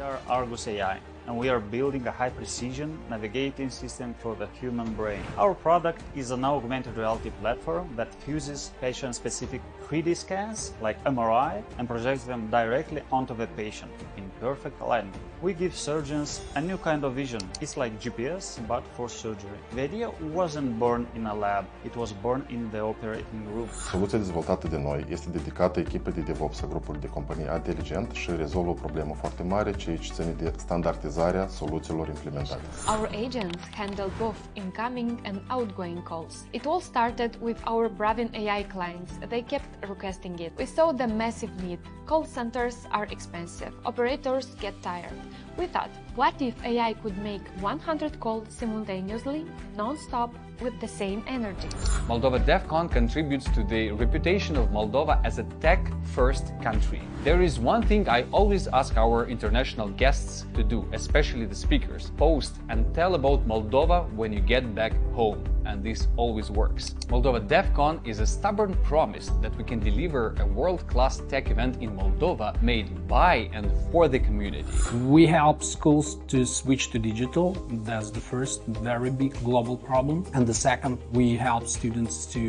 are Argus AI, and we are building a high-precision navigating system for the human brain. Our product is an augmented reality platform that fuses patient-specific 3D scans, like MRI, and projects them directly onto the patient in perfect alignment. We give surgeons a new kind of vision. It's like GPS, but for surgery. The idea wasn't born in a lab, it was born in the operating room. Soluția dezvoltată de noi este dedicată echipei de DevOps a grupului de companii Inteligent și rezolvă o problemă foarte mare, ceea ce ține de standardizarea soluțiilor implementate. Our agents handle both incoming and outgoing calls. It all started with our Bravin AI clients. They kept requesting it. We saw the massive need. Call centers are expensive. Operators get tired. We thought, what if AI could make 100 calls simultaneously, non-stop, with the same energy? Moldova DevCon contributes to the reputation of Moldova as a tech-first country. There is one thing I always ask our international guests to do, especially the speakers: post and tell about Moldova when you get back home. And this always works. Moldova DevCon is a stubborn promise that we can deliver a world-class tech event in Moldova made by and for the community. We help schools to switch to digital. That's the first very big global problem. And the second, we help students to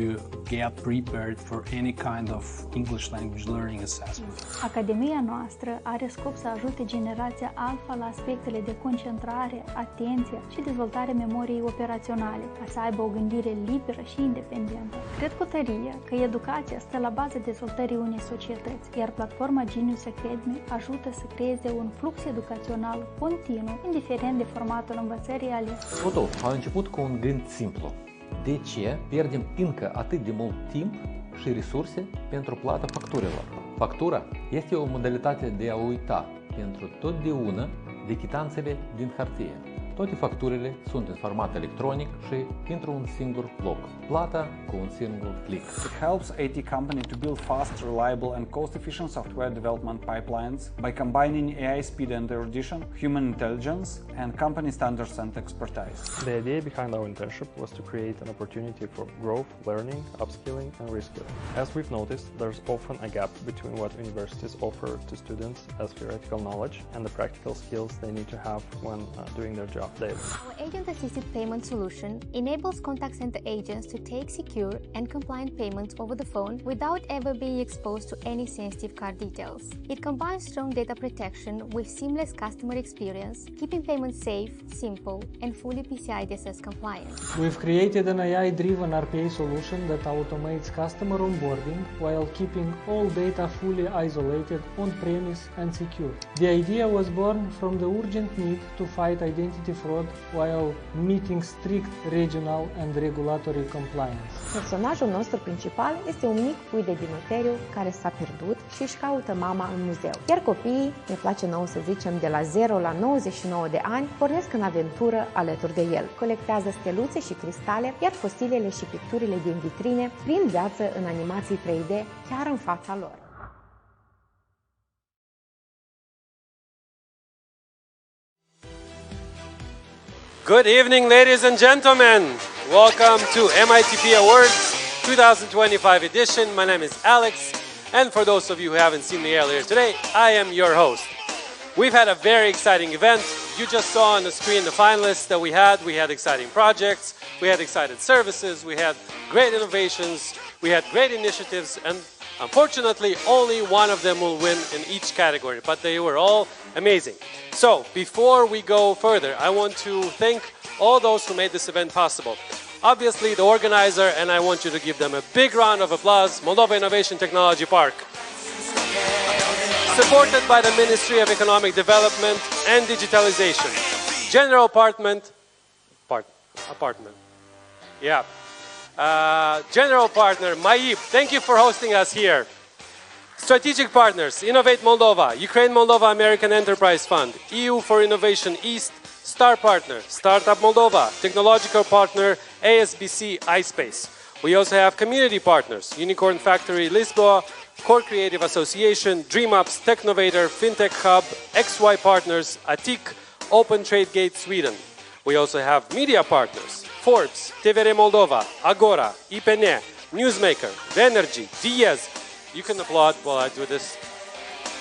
get prepared for any kind of English language learning assessment. Academia noastră are scop să ajute generația Alpha la aspectele de concentrare, atenție și dezvoltare memoriei operaționale, ca să aibă o gândire liberă și independentă. Cred cu tărie că educația stă la baza dezvoltării unei societăți, iar platforma Genius Academy ajută să creeze un flux educațional continuu, indiferent de formatul învățării ales. Totul a început cu un gând simplu. De ce pierdem încă atât de mult timp și resurse pentru plata facturilor? Factura este o modalitate de a uita pentru totdeauna de chitanțele din hârtie. Toate facturile sunt în format electronic și într-un singur loc. Plata cu un singur click. It helps IT companies to build fast, reliable and cost-efficient software development pipelines by combining AI speed and erudition, human intelligence, and company standards and expertise. The idea behind our internship was to create an opportunity for growth, learning, upskilling and reskilling. As we've noticed, there's often a gap between what universities offer to students as theoretical knowledge and the practical skills they need to have when doing their job daily. Our agent-assisted payment solution enables contact center agents to take secure and compliant payments over the phone without ever being exposed to any sensitive card details. It combines strong data protection with seamless customer experience, keeping payments safe, simple, and fully PCI DSS compliant. We've created an AI-driven RPA solution that automates customer onboarding while keeping all data fully isolated, on-premise, and secure. The idea was born from the urgent need to fight identity fraud while meeting strict regional and regulatory compliance. Personajul nostru principal este un mic pui de dinoteriu care s-a pierdut și își caută mama în muzeu. Iar copiii, ne place nouă să zicem, de la 0 la 99 de ani, pornesc în aventură alături de el. Colectează steluțe și cristale, iar fosilele și picturile din vitrine prind viață în animații 3D chiar în fața lor. Good evening, ladies and gentlemen. Welcome to MITP Awards 2025 edition. My name is Alex, and for those of you who haven't seen me earlier today, I am your host. We've had a very exciting event. You just saw on the screen the finalists that we had. We had exciting projects, we had exciting services, we had great innovations, we had great initiatives, and unfortunately, only one of them will win in each category, but they were all amazing. So, before we go further, I want to thank all those who made this event possible. Obviously, the organizer, and I want you to give them a big round of applause, Moldova Innovation Technology Park. Supported by the Ministry of Economic Development and Digitalization. General Apartment. General Partner, MITP, thank you for hosting us here. Strategic Partners, Innovate Moldova, Ukraine Moldova American Enterprise Fund, EU for Innovation East, Star Partner, Startup Moldova, Technological Partner, ASBC iSpace. We also have community partners, Unicorn Factory Lisboa, Core Creative Association, DreamUps, Technovator, FinTech Hub, XY Partners, ATIC, Open Trade Gate Sweden. We also have media partners, Forbes, TVR Moldova, Agora, IPN, Newsmaker, Venergy, Diaz. You can applaud while I do this.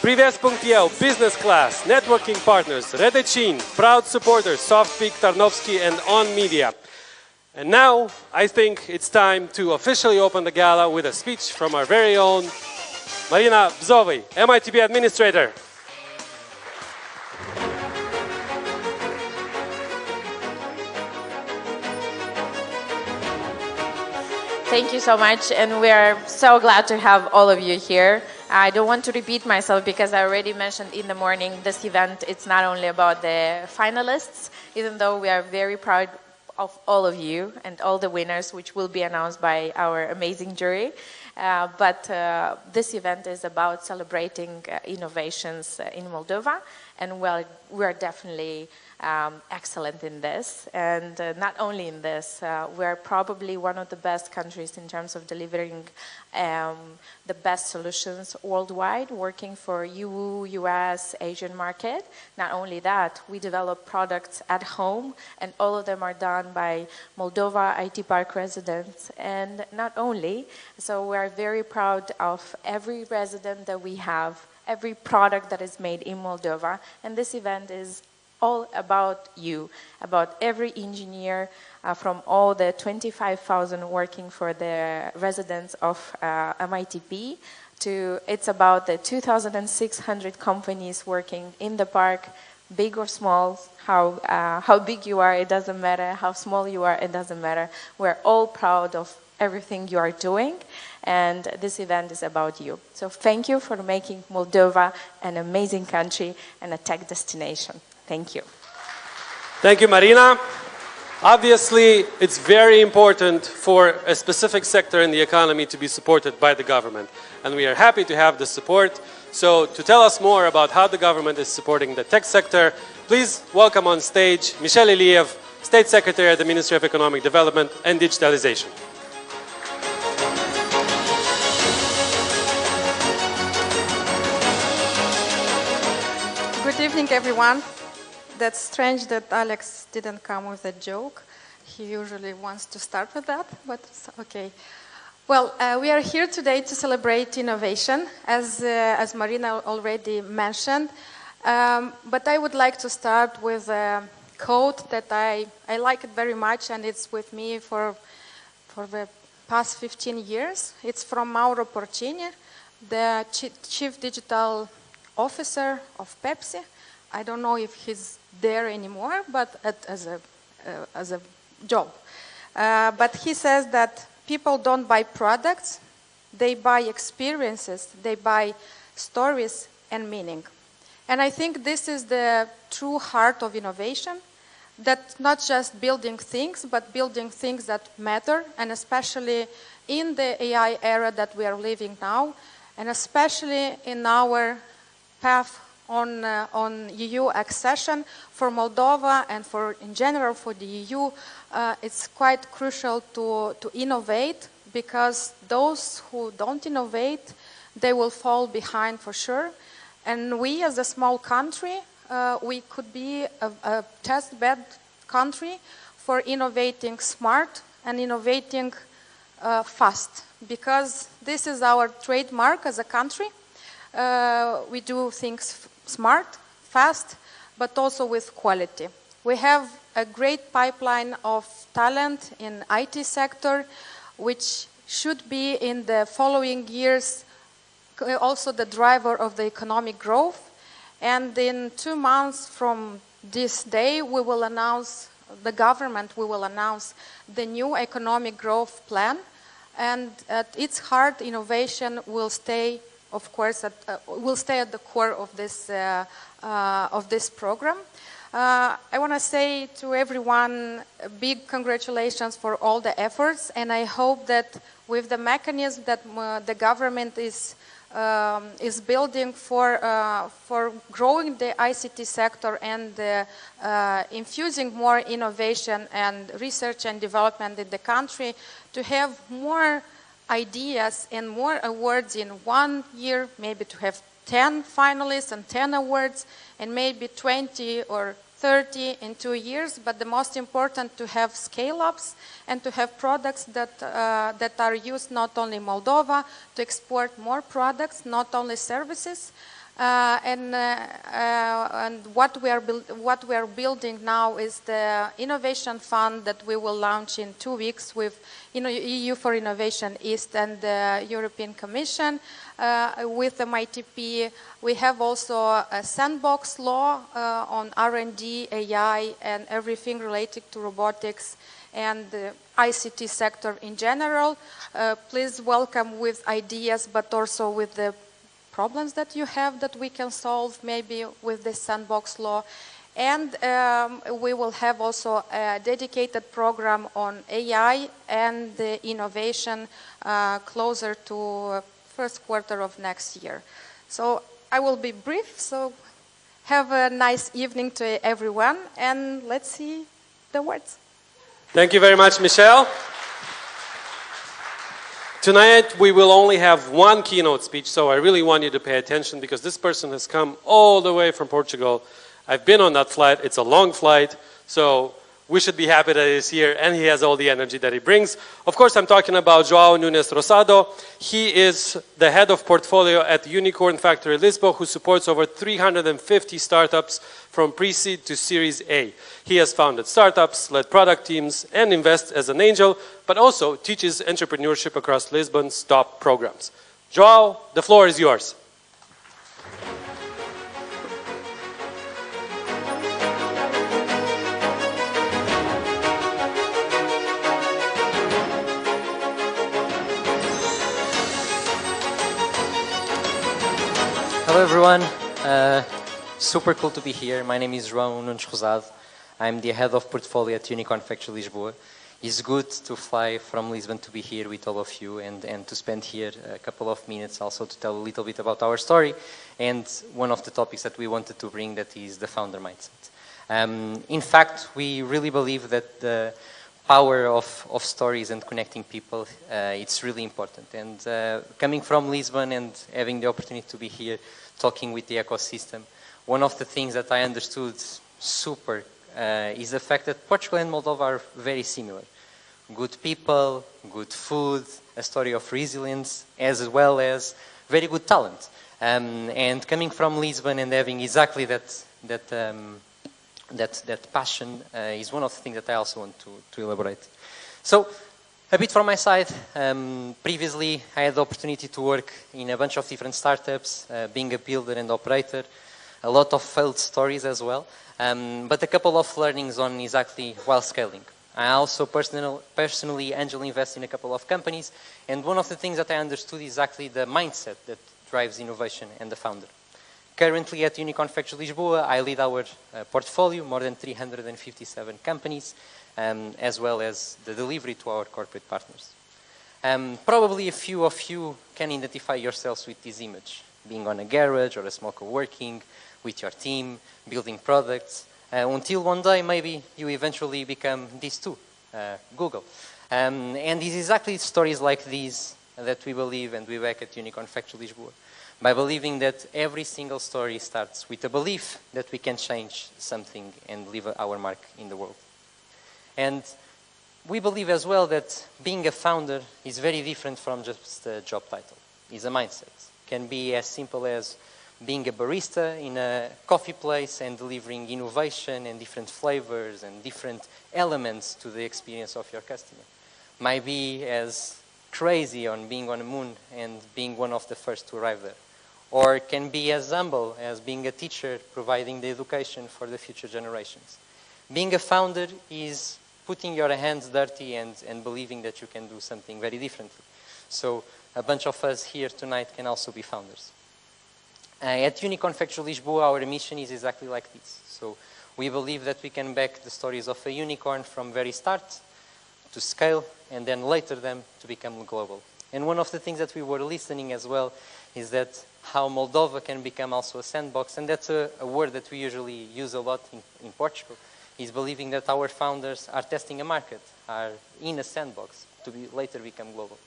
Privesc.Eu, Business Class, Networking Partners, Redecin, proud supporters, Softpeak, Tarnowski, and On Media. And now, I think it's time to officially open the gala with a speech from our very own Marina Bzovi, MITP Administrator. Thank you so much, and we are so glad to have all of you here. I don't want to repeat myself because I already mentioned in the morning this event, it's not only about the finalists, even though we are very proud of all of you and all the winners, which will be announced by our amazing jury. But this event is about celebrating innovations in Moldova, and we are definitely excellent in this. And not only in this, we are probably one of the best countries in terms of delivering the best solutions worldwide, working for EU, US, Asian market. Not only that, we develop products at home, and all of them are done by Moldova IT Park residents. And not only, so we are very proud of every resident that we have, every product that is made in Moldova, and this event is all about you, about every engineer from all the 25,000 working for the residents of MITP. It's about the 2,600 companies working in the park, big or small, how big you are, it doesn't matter, how small you are, it doesn't matter. We're all proud of everything you are doing, and this event is about you. So thank you for making Moldova an amazing country and a tech destination. Thank you. Thank you, Marina. Obviously, it's very important for a specific sector in the economy to be supported by the government, and we are happy to have the support. So to tell us more about how the government is supporting the tech sector, please welcome on stage Michel Iliev, State Secretary at the Ministry of Economic Development and Digitalization. Good evening, everyone. That's strange that Alex didn't come with a joke. He usually wants to start with that, but it's okay. Well, we are here today to celebrate innovation, as Marina already mentioned. But I would like to start with a quote that I like it very much, and it's with me for the past 15 years. It's from Mauro Porcini, the Chief Digital Officer of Pepsi. I don't know if he's there anymore, but as a job. But he says that people don't buy products, they buy experiences, they buy stories and meaning. And I think this is the true heart of innovation, that not just building things, but building things that matter, and especially in the AI era that we are living now, and especially in our path on EU accession for Moldova and in general for the EU, it's quite crucial to innovate, because those who don't innovate, they will fall behind for sure. And we as a small country, we could be a test bed country for innovating smart and innovating fast, because this is our trademark as a country. We do things smart, fast, but also with quality. We have a great pipeline of talent in IT sector, which should be in the following years also the driver of the economic growth. And in 2 months from this day, we will announce, the government will announce the new economic growth plan. And at its heart, innovation will stay, of course, will stay at the core of this program. I want to say to everyone, big congratulations for all the efforts, and I hope that with the mechanism that the government is building for growing the ICT sector and infusing more innovation and research and development in the country, to have more ideas and more awards in 1 year, maybe to have 10 finalists and 10 awards, and maybe 20 or 30 in 2 years, but the most important, to have scale-ups and to have products that are used not only in Moldova, to export more products, not only services. And what we are building now is the innovation fund that we will launch in 2 weeks with EU for Innovation East and the European Commission. With the MITP, we have also a sandbox law on R&D, AI, and everything related to robotics and the ICT sector in general. Please welcome with ideas, but also with the problems that you have that we can solve maybe with this sandbox law. And we will have also a dedicated program on AI and the innovation closer to first quarter of next year. So I will be brief, so have a nice evening to everyone, and let's see the words. Thank you very much, Michelle. Tonight we will only have one keynote speech, so I really want you to pay attention because this person has come all the way from Portugal. I've been on that flight, it's a long flight, so we should be happy that he's here and he has all the energy that he brings. Of course, I'm talking about João Nunes Rosado. He is the head of portfolio at Unicorn Factory Lisbon, who supports over 350 startups from pre-seed to Series A. He has founded startups, led product teams, and invests as an angel, but also teaches entrepreneurship across Lisbon's top programs. João, the floor is yours. Hello everyone, super cool to be here. My name is João Nunes Rosado. I'm the head of portfolio at Unicorn Factory Lisboa. It's good to fly from Lisbon to be here with all of you and to spend here a couple of minutes also to tell a little bit about our story and one of the topics that we wanted to bring, that is the founder mindset. In fact, we really believe that the power of stories and connecting people, it's really important. And coming from Lisbon and having the opportunity to be here talking with the ecosystem, one of the things that I understood super is the fact that Portugal and Moldova are very similar. Good people, good food, a story of resilience, as well as very good talent. And coming from Lisbon and having exactly that passion is one of the things that I also want to elaborate. So, a bit from my side, previously I had the opportunity to work in a bunch of different startups, being a builder and operator, a lot of failed stories as well, but a couple of learnings on exactly while scaling. I also personally angel invest in a couple of companies, and one of the things that I understood is exactly the mindset that drives innovation and the founder. Currently at Unicorn Factory Lisboa, I lead our portfolio, more than 357 companies, as well as the delivery to our corporate partners. Probably a few of you can identify yourselves with this image, being on a garage or a small co-working, with your team, building products, until one day maybe you eventually become these two, Google. And it's exactly stories like these that we believe and we back at Unicorn Factory Lisboa, by believing that every single story starts with a belief that we can change something and leave our mark in the world. And we believe as well that being a founder is very different from just a job title. It's a mindset. It can be as simple as being a barista in a coffee place and delivering innovation and different flavors and different elements to the experience of your customer. Might be as crazy on being on the moon and being one of the first to arrive there. Or it can be as humble as being a teacher providing the education for the future generations. Being a founder is putting your hands dirty and believing that you can do something very differently. So a bunch of us here tonight can also be founders. At Unicorn Factory Lisboa, our mission is exactly like this. So we believe that we can back the stories of a unicorn from very start to scale and then later them to become global. And one of the things that we were listening as well is that how Moldova can become also a sandbox, and that's a word that we usually use a lot in Portugal, is believing that our founders are testing a market, are in a sandbox to later become global.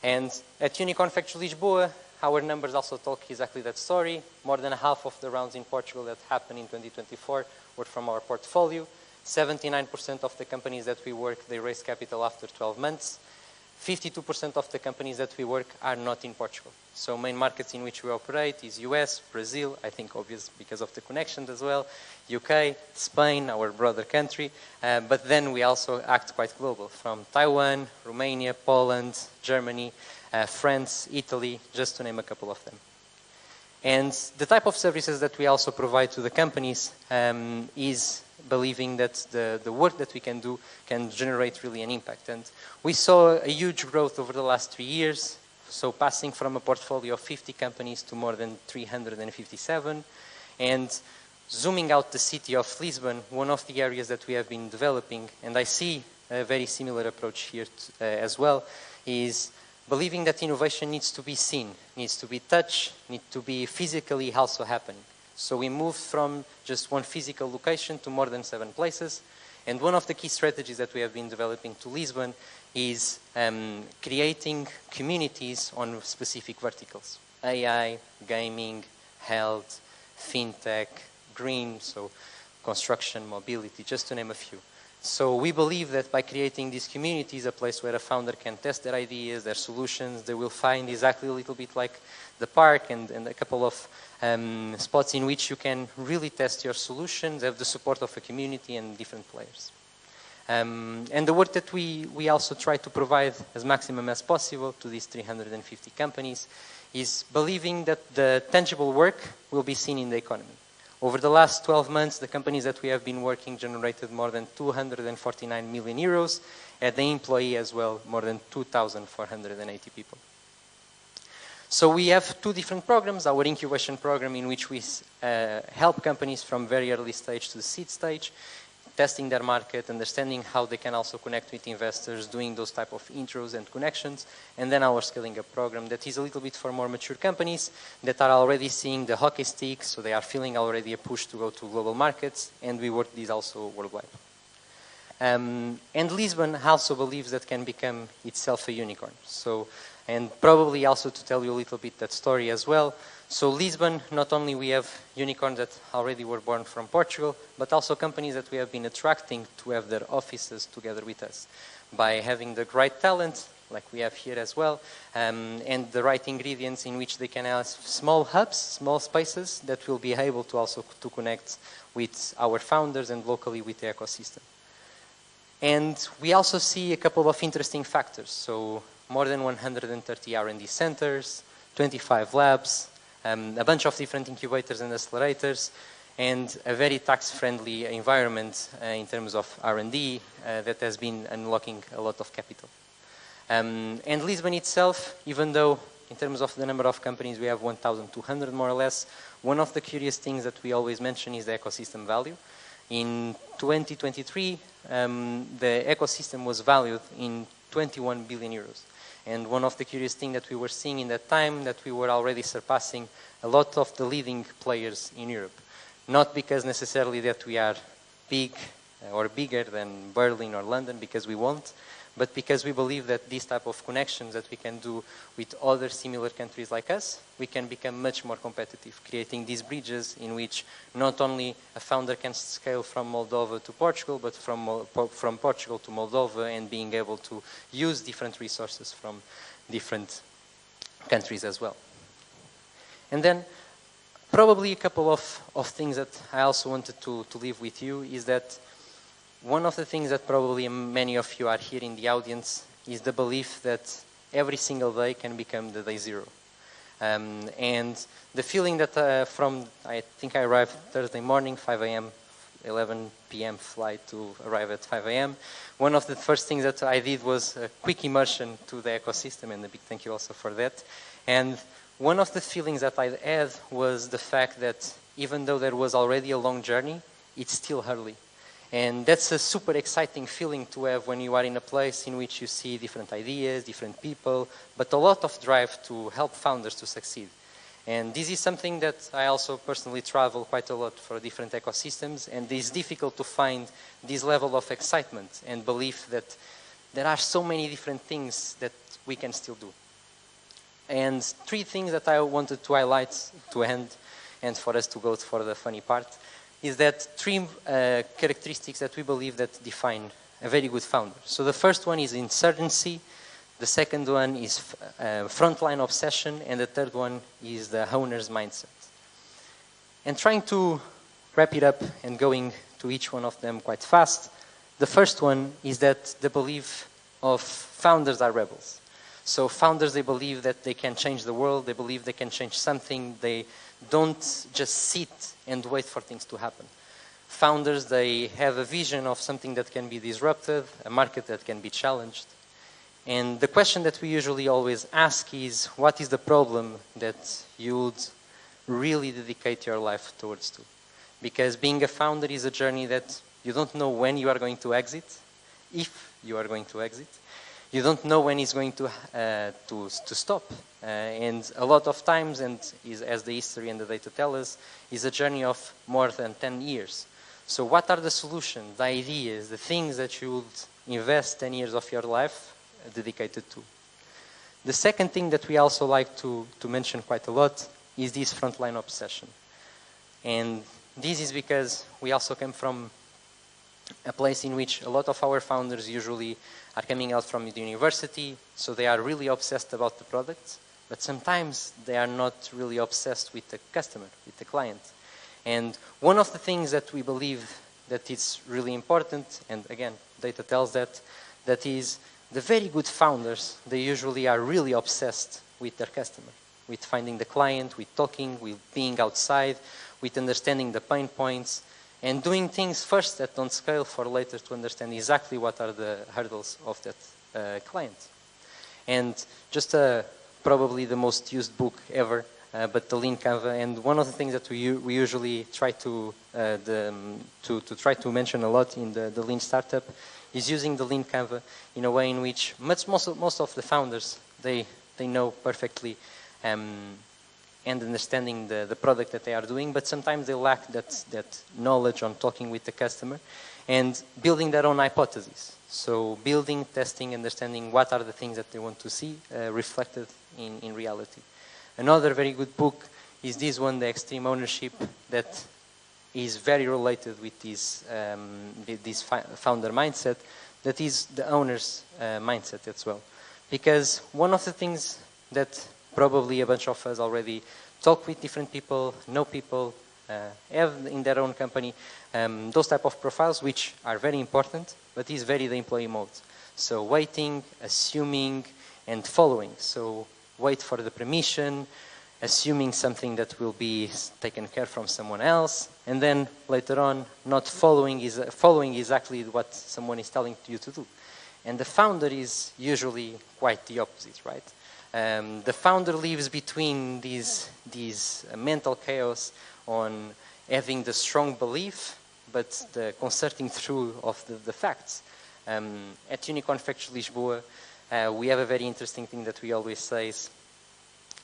And at Unicorn Factory Lisboa, our numbers also talk exactly that story. More than half of the rounds in Portugal that happened in 2024 were from our portfolio. 79% of the companies that we work, they raise capital after 12 months. 52% of the companies that we work are not in Portugal. So main markets in which we operate is US, Brazil, I think obvious because of the connections as well, UK, Spain, our brother country, but then we also act quite global, from Taiwan, Romania, Poland, Germany, France, Italy, just to name a couple of them. And the type of services that we also provide to the companies is believing that the work that we can do can generate really an impact. And we saw a huge growth over the last 3 years, so passing from a portfolio of 50 companies to more than 357. And zooming out the city of Lisbon, one of the areas that we have been developing, and I see a very similar approach here as well, is believing that innovation needs to be seen, needs to be touched, needs to be physically also happening. So we moved from just one physical location to more than 7 places. And one of the key strategies that we have been developing to Lisbon is creating communities on specific verticals. AI, gaming, health, fintech, green, so construction, mobility, just to name a few. So we believe that by creating these communities, a place where a founder can test their ideas, their solutions, they will find exactly a little bit like the park and a couple of spots in which you can really test your solutions, have the support of a community and different players. And the work that we also try to provide as maximum as possible to these 350 companies is believing that the tangible work will be seen in the economy. Over the last 12 months, the companies that we have been working generated more than 249 million euros, and the employee as well, more than 2,480 people. So we have 2 different programs, our incubation program in which we help companies from very early stage to the seed stage, testing their market, understanding how they can also connect with investors, doing those type of intros and connections, and then our scaling up program that is a little bit for more mature companies that are already seeing the hockey stick, so they are feeling already a push to go to global markets, and we work these also worldwide. And Lisbon also believes that can become itself a unicorn. So, and probably also to tell you a little bit that story as well. So Lisbon, not only we have unicorns that already were born from Portugal, but also companies that we have been attracting to have their offices together with us by having the right talent, like we have here as well, and the right ingredients in which they can have small hubs, small spaces that will be able to also to connect with our founders and locally with the ecosystem. And we also see a couple of interesting factors. So more than 130 R&D centers, 25 labs, a bunch of different incubators and accelerators, and a very tax-friendly environment in terms of R&D that has been unlocking a lot of capital. And Lisbon itself, even though in terms of the number of companies we have 1,200 more or less, one of the curious things that we always mention is the ecosystem value. In 2023, the ecosystem was valued in 21 billion euros. And one of the curious things that we were seeing in that time, that we were already surpassing a lot of the leading players in Europe. Not because necessarily that we are big or bigger than Berlin or London, because we won't, but because we believe that these type of connections that we can do with other similar countries like us, we can become much more competitive, creating these bridges in which not only a founder can scale from Moldova to Portugal, but from Portugal to Moldova, and being able to use different resources from different countries as well. And then probably a couple of things that I also wanted to leave with you is that one of the things that probably many of you are here in the audience is the belief that every single day can become the day zero. And the feeling that I think I arrived Thursday morning, 5 a.m., 11 p.m. flight to arrive at 5 a.m. One of the first things that I did was a quick immersion to the ecosystem, and a big thank you also for that. And one of the feelings that I had was the fact that even though there was already a long journey, it's still early. And that's a super exciting feeling to have when you are in a place in which you see different ideas, different people, but a lot of drive to help founders to succeed. And this is something that I also personally travel quite a lot for different ecosystems, and it's difficult to find this level of excitement and belief that there are so many different things that we can still do. And 3 things that I wanted to highlight to end, and for us to go for the funny part, is that 3 characteristics that we believe that define a very good founder. So the first one is insurgency, The second one is frontline obsession, and the third one is the owner's mindset. And trying to wrap it up and going to each one of them quite fast, the first one is that the belief of founders are rebels. So founders, they believe that they can change the world, they believe they can change something, they don't just sit and wait for things to happen. Founders, they have a vision of something that can be disrupted, a market that can be challenged. And the question that we usually always ask is, what is the problem that you would really dedicate your life towards to? Because being a founder is a journey that you don't know when you are going to exit, if you are going to exit. You don't know when it's going to stop. And a lot of times, and as the history and the data tell us, is a journey of more than 10 years. So what are the solutions, the ideas, the things that you would invest 10 years of your life dedicated to? The second thing that we also like to mention quite a lot is this frontline obsession. And this is because we also come from a place in which a lot of our founders usually are coming out from the university, so they are really obsessed about the product, but sometimes they are not really obsessed with the customer, with the client. And one of the things that we believe that is really important, and again, data tells that is the very good founders, they usually are really obsessed with their customer, with finding the client, with talking, with being outside, with understanding the pain points, and doing things first that don't scale for later to understand exactly what are the hurdles of that client. And just probably the most used book ever, but the Lean Canva. And one of the things that we usually try to try to mention a lot in the Lean Startup is using the Lean Canva in a way in which most of the founders, they know perfectly and understanding the product that they are doing, but sometimes they lack that knowledge on talking with the customer and building their own hypotheses. So building, testing, understanding what are the things that they want to see reflected in reality. Another very good book is this one, The Extreme Ownership, that is very related with this founder mindset, that is the owner's mindset as well. Because one of the things that probably a bunch of us already talk with different people, know people, have in their own company, those type of profiles which are very important, but is very the employee mode. So waiting, assuming, and following. So wait for the permission, assuming something that will be taken care from someone else, and then later on not following exactly what someone is telling you to do. And the founder is usually quite the opposite, right? The founder lives between these mental chaos on having the strong belief, but the concerting through of the facts. At Unicorn Factory Lisboa, we have a very interesting thing that we always say is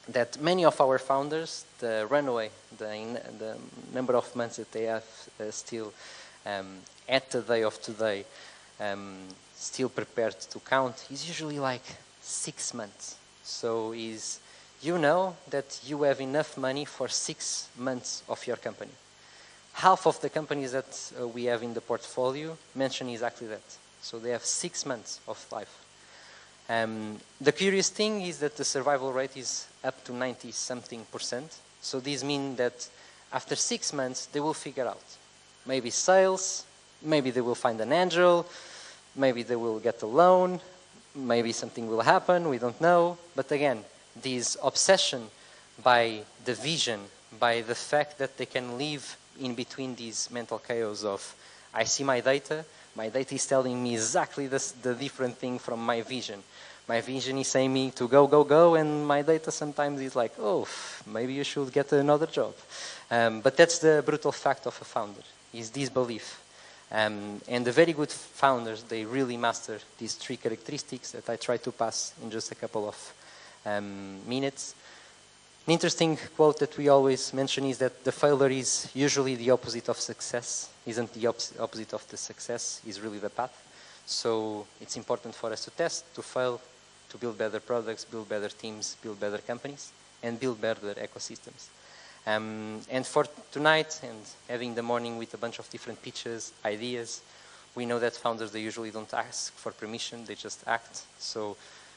that many of our founders, the runway, the number of months that they have still at the day of today, still prepared to count, is usually like 6 months. So you know that you have enough money for 6 months of your company. Half of the companies that we have in the portfolio mention exactly that. So they have 6 months of life. The curious thing is that the survival rate is up to 90-something%. So this means that after 6 months, they will figure out. Maybe sales, maybe they will find an angel, maybe they will get a loan, maybe something will happen, we don't know. But again, this obsession by the vision, by the fact that they can live in between these mental chaos of, I see my data is telling me exactly the different thing from my vision. My vision is saying me to go, go, go, and my data sometimes is like, oh, maybe you should get another job. But that's the brutal fact of a founder, is this belief. And the very good founders, they really master these 3 characteristics that I try to pass in just a couple of minutes. An interesting quote that we always mention is that the failure is usually the opposite of success, isn't the opposite of the success, is really the path. So it's important for us to test, to fail, to build better products, build better teams, build better companies, and build better ecosystems. And for tonight, and having the morning with a bunch of different pitches, ideas, we know that founders, they usually don't ask for permission, they just act. So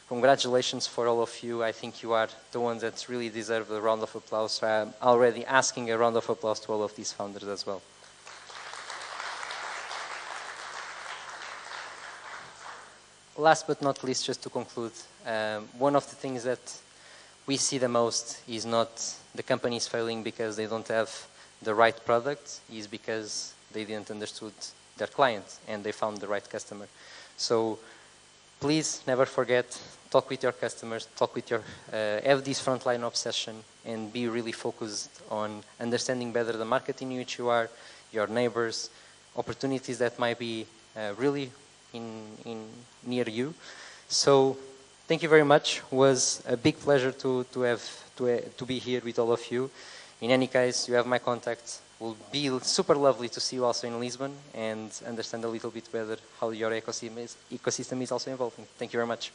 Congratulations for all of you. I think you are the ones that really deserve a round of applause. So I'm already asking a round of applause to all of these founders as well. Last but not least, just to conclude, one of the things that we see the most is not the companies failing because they don't have the right product, is because they didn't understood their client and they found the right customer. So please never forget, talk with your customers, have this frontline obsession and be really focused on understanding better the market in which you are, your neighbors, opportunities that might be really near you. So thank you very much. It was a big pleasure to be here with all of you. In any case, you have my contacts. It will be super lovely to see you also in Lisbon and understand a little bit better how your ecosystem is also evolving. Thank you very much.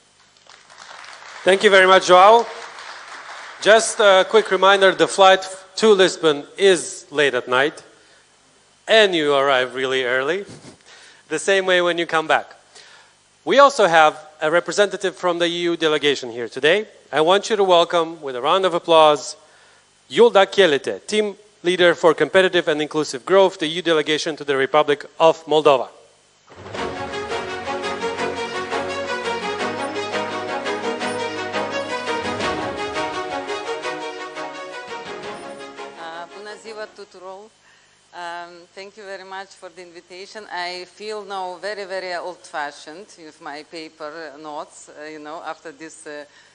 Thank you very much, João. Just a quick reminder, the flight to Lisbon is late at night and you arrive really early, the same way when you come back. We also have a representative from the EU delegation here today. I want you to welcome, with a round of applause, Yulda Kielite, Team Leader for Competitive and Inclusive Growth, the EU delegation to the Republic of Moldova. Bună ziua tuturor. Thank you very much for the invitation. I feel now very, very old-fashioned with my paper notes, you know, after this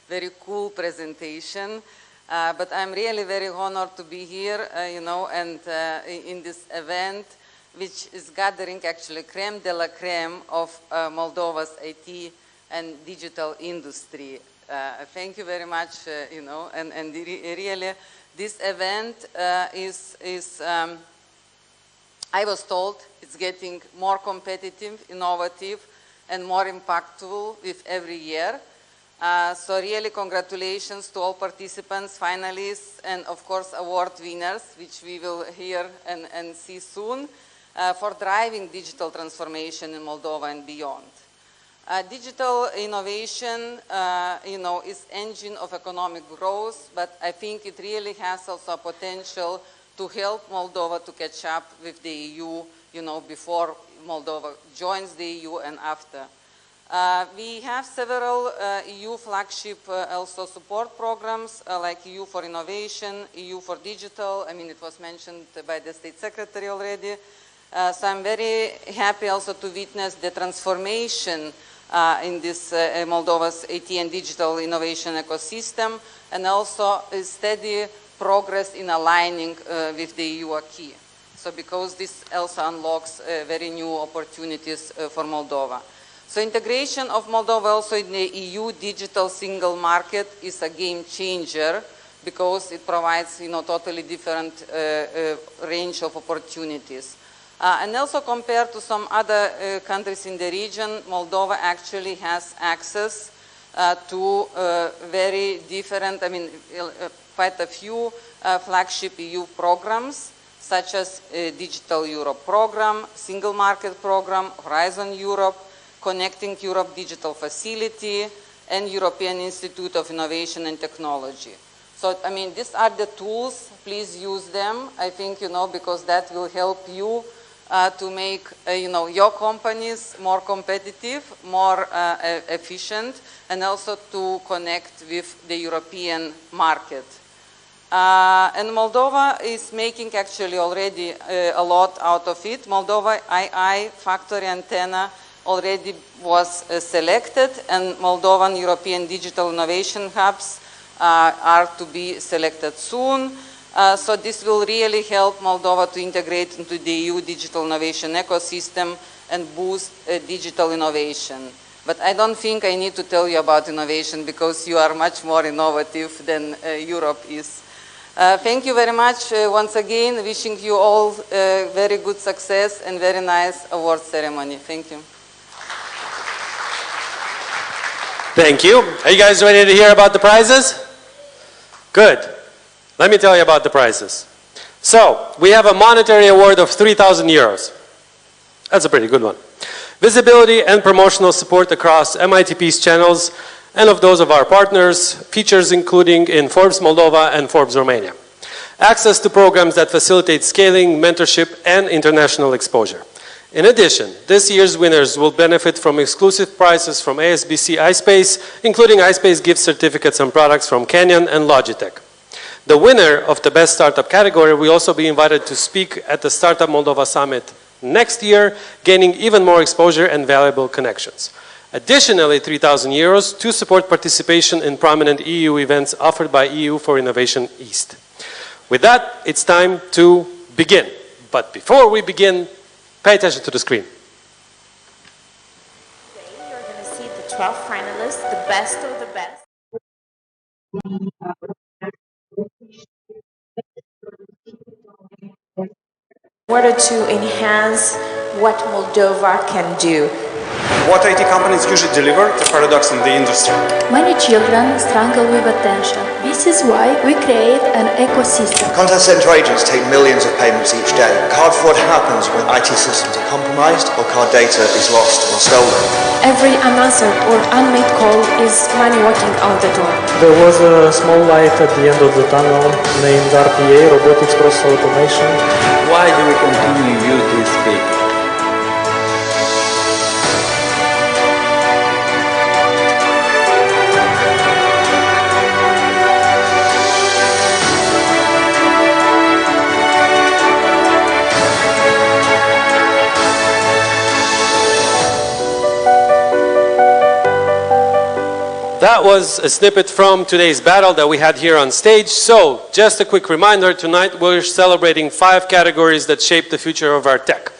very cool presentation. But I'm really very honored to be here, you know, and in this event, which is gathering actually creme de la creme of Moldova's IT and digital industry. Thank you very much, you know, and really this event I was told it's getting more competitive, innovative, and more impactful with every year. So really congratulations to all participants, finalists, and of course award winners, which we will hear and see soon, for driving digital transformation in Moldova and beyond. Digital innovation, you know, is engine of economic growth, but I think it really has also a potential to help Moldova to catch up with the EU, you know, before Moldova joins the EU and after. We have several EU flagship also support programs like EU for Innovation, EU for Digital. I mean, it was mentioned by the State Secretary already. So I'm very happy also to witness the transformation in this Moldova's IT and digital innovation ecosystem, and also a steady progress in aligning with the EU acquis. So because this also unlocks very new opportunities for Moldova. So integration of Moldova also in the EU digital single market is a game changer because it provides, you know, totally different range of opportunities. And also compared to some other countries in the region, Moldova actually has access to very different, I mean, quite a few flagship EU programs, such as Digital Europe program, Single Market program, Horizon Europe, Connecting Europe Digital Facility, and European Institute of Innovation and Technology. So, I mean, these are the tools. Please use them, I think, you know, because that will help you to make, you know, your companies more competitive, more efficient, and also to connect with the European market. And Moldova is making actually already a lot out of it. Moldova II factory antenna already was selected, and Moldovan European Digital Innovation Hubs are to be selected soon. So this will really help Moldova to integrate into the EU digital innovation ecosystem and boost digital innovation. But I don't think I need to tell you about innovation because you are much more innovative than Europe is. Thank you very much once again. Wishing you all very good success and very nice award ceremony. Thank you. Thank you. Are you guys ready to hear about the prizes? Good. Let me tell you about the prizes. So, we have a monetary award of 3,000 euros. That's a pretty good one. Visibility and promotional support across MITP's channels and of those of our partners, features including in Forbes Moldova and Forbes Romania. Access to programs that facilitate scaling, mentorship, and international exposure. In addition, this year's winners will benefit from exclusive prizes from ASBC iSpace, including iSpace gift certificates and products from Canyon and Logitech. The winner of the Best Startup category will also be invited to speak at the Startup Moldova Summit next year, gaining even more exposure and valuable connections. Additionally, €3,000 to support participation in prominent EU events offered by EU for Innovation East. With that, it's time to begin. But before we begin, pay attention to the screen. Today you're going to see the 12 finalists, the best of the best. In order to enhance what Moldova can do. What IT companies usually deliver the paradox in the industry. Many children struggle with attention. This is why we create an ecosystem. Contact center agents take millions of payments each day. Card fraud happens when IT systems are compromised or card data is lost or stolen. Every unanswered or unmade call is money walking out the door. There was a small light at the end of the tunnel named RPA, Robotics Process Automation. Why do we continue to use this paper? That was a snippet from today's battle that we had here on stage. So, just a quick reminder, tonight we're celebrating 5 categories that shape the future of our tech.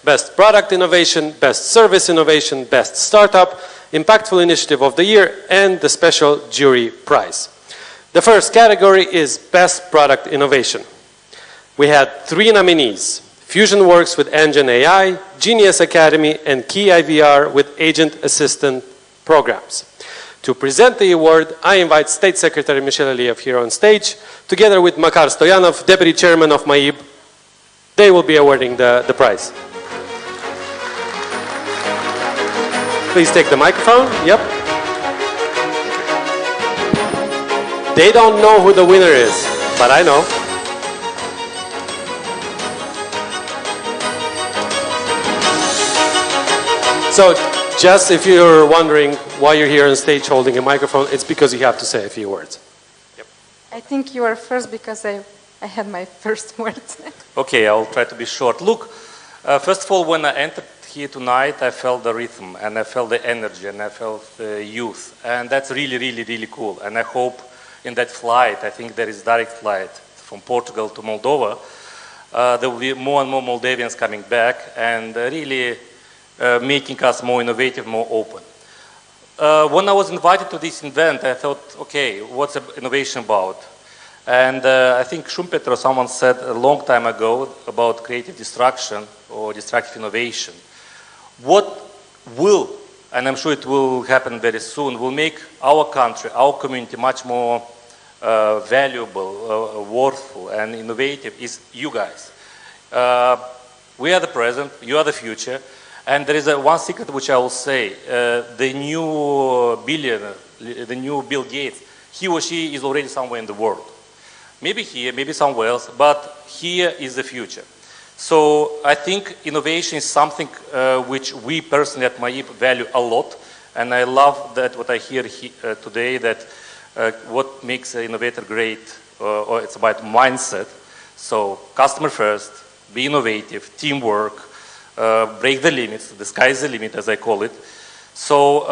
Best Product Innovation, Best Service Innovation, Best Startup, Impactful Initiative of the Year, and the Special Jury Prize. The first category is Best Product Innovation. We had 3 nominees: FusionWorks with Engine AI, Genius Academy, and Key IVR with Agent Assistant programs. To present the award, I invite State Secretary Michel Aliev here on stage, together with Makar Stoyanov, Deputy Chairman of MITP. They will be awarding the prize. Please take the microphone. Yep. They don't know who the winner is, but I know. So, just if you're wondering why you're here on stage holding a microphone, it's because you have to say a few words. Yep. I think you are first because I had my first words. Okay, I'll try to be short. Look, first of all, when I entered here tonight, I felt the rhythm, and I felt the energy, and I felt the youth. And that's really, really, really cool. And I hope in that flight, I think there is direct flight from Portugal to Moldova, there will be more and more Moldavians coming back and really making us more innovative, more open. When I was invited to this event, I thought, okay, what's innovation about? And I think Schumpeter or someone said a long time ago about creative destruction or destructive innovation. What will, and I'm sure it will happen very soon, will make our country, our community much more valuable, worthful, and innovative is you guys. We are the present, you are the future. And there is one secret which I will say, the new billionaire, the new Bill Gates, he or she is already somewhere in the world. Maybe here, maybe somewhere else, but here is the future. So I think innovation is something which we personally at MITP value a lot. And I love that what I hear today, that what makes an innovator great, or it's about mindset. So customer first, be innovative, teamwork, break the limits, the sky is the limit, as I call it. So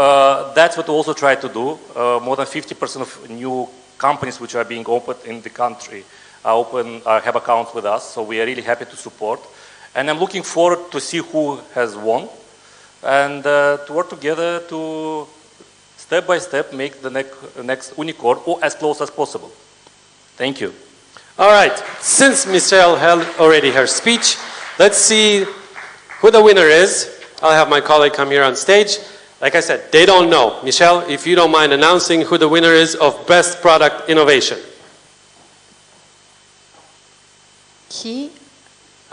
that's what we also try to do. More than 50% of new companies which are being opened in the country have accounts with us, so we are really happy to support. And I'm looking forward to see who has won, and to work together to step by step make the next unicorn or as close as possible. Thank you. All right, since Michelle held already her speech, let's see who the winner is. I'll have my colleague come here on stage. Like I said, they don't know. Michelle, if you don't mind announcing who the winner is of Best Product Innovation. Key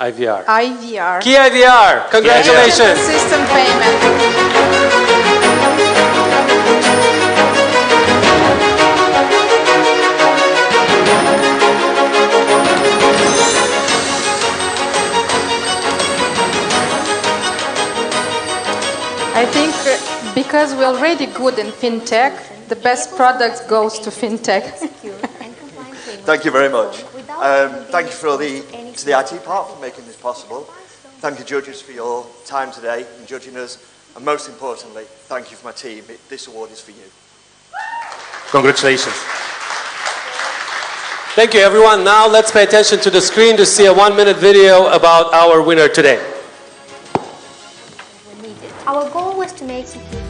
IVR. IVR. Key IVR. Congratulations. System payment. because we're already good in fintech, the best product goes to fintech. Thank you very much. Thank you to the IT part for making this possible. Thank you, judges, for your time today in judging us. And most importantly, thank you for my team. This award is for you. Congratulations. Thank you, everyone. Now let's pay attention to the screen to see a 1-minute video about our winner today. Our goal was to make secure.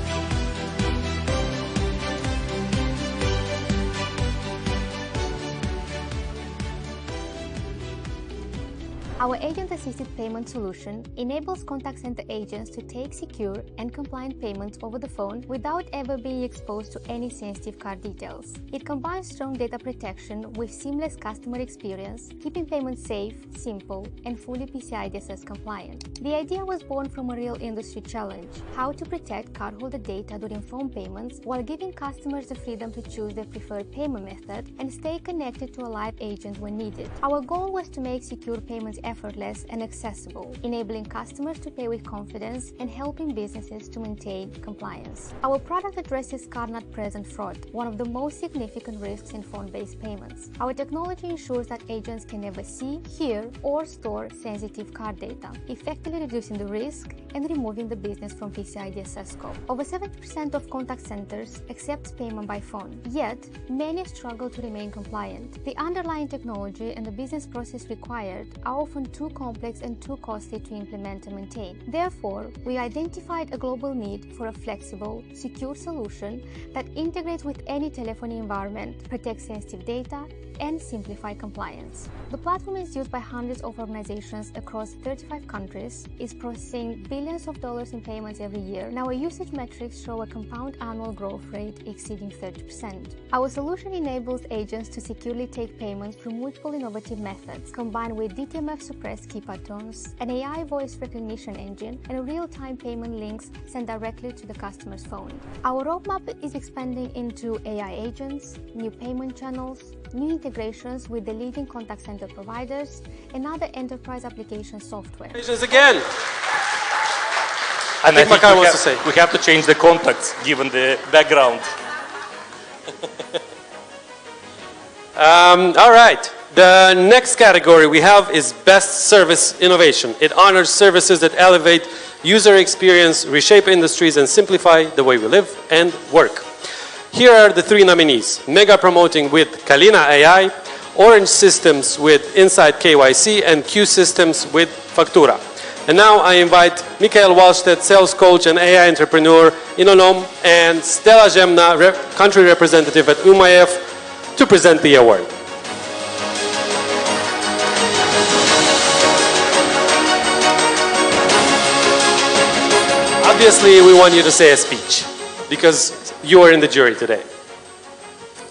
Our agent-assisted payment solution enables contact center agents to take secure and compliant payments over the phone without ever being exposed to any sensitive card details. It combines strong data protection with seamless customer experience, keeping payments safe, simple, and fully PCI DSS compliant. The idea was born from a real industry challenge: how to protect cardholder data during phone payments while giving customers the freedom to choose their preferred payment method and stay connected to a live agent when needed. Our goal was to make secure payments effortless and accessible, enabling customers to pay with confidence and helping businesses to maintain compliance. Our product addresses card-not-present fraud, one of the most significant risks in phone-based payments. Our technology ensures that agents can never see, hear, or store sensitive card data, effectively reducing the risk and removing the business from PCI DSS scope. Over 70% of contact centers accept payment by phone, yet many struggle to remain compliant. The underlying technology and the business process required are often too complex and too costly to implement and maintain. Therefore, we identified a global need for a flexible, secure solution that integrates with any telephony environment, protects sensitive data, and simplify compliance. The platform is used by hundreds of organizations across 35 countries, is processing billions of dollars in payments every year, and our usage metrics show a compound annual growth rate exceeding 30%. Our solution enables agents to securely take payments through multiple innovative methods, combined with DTMF suppressed keypad tones, an AI voice recognition engine, and real-time payment links sent directly to the customer's phone. Our roadmap is expanding into AI agents, new payment channels, new integrations with the leading contact center providers, and other enterprise application software. Congratulations again. And I think we have to change the contacts given the background. All right. The next category we have is Best Service Innovation. It honors services that elevate user experience, reshape industries, and simplify the way we live and work. Here are the 3 nominees: Mega Promoting with Kalina AI, Orange Systems with Inside KYC, and Q Systems with Factura. And now I invite Michael Wallstedt, sales coach and AI entrepreneur in Onom, and Stella Gemna, country representative at UMIF, to present the award. Obviously, we want you to say a speech because you are in the jury today.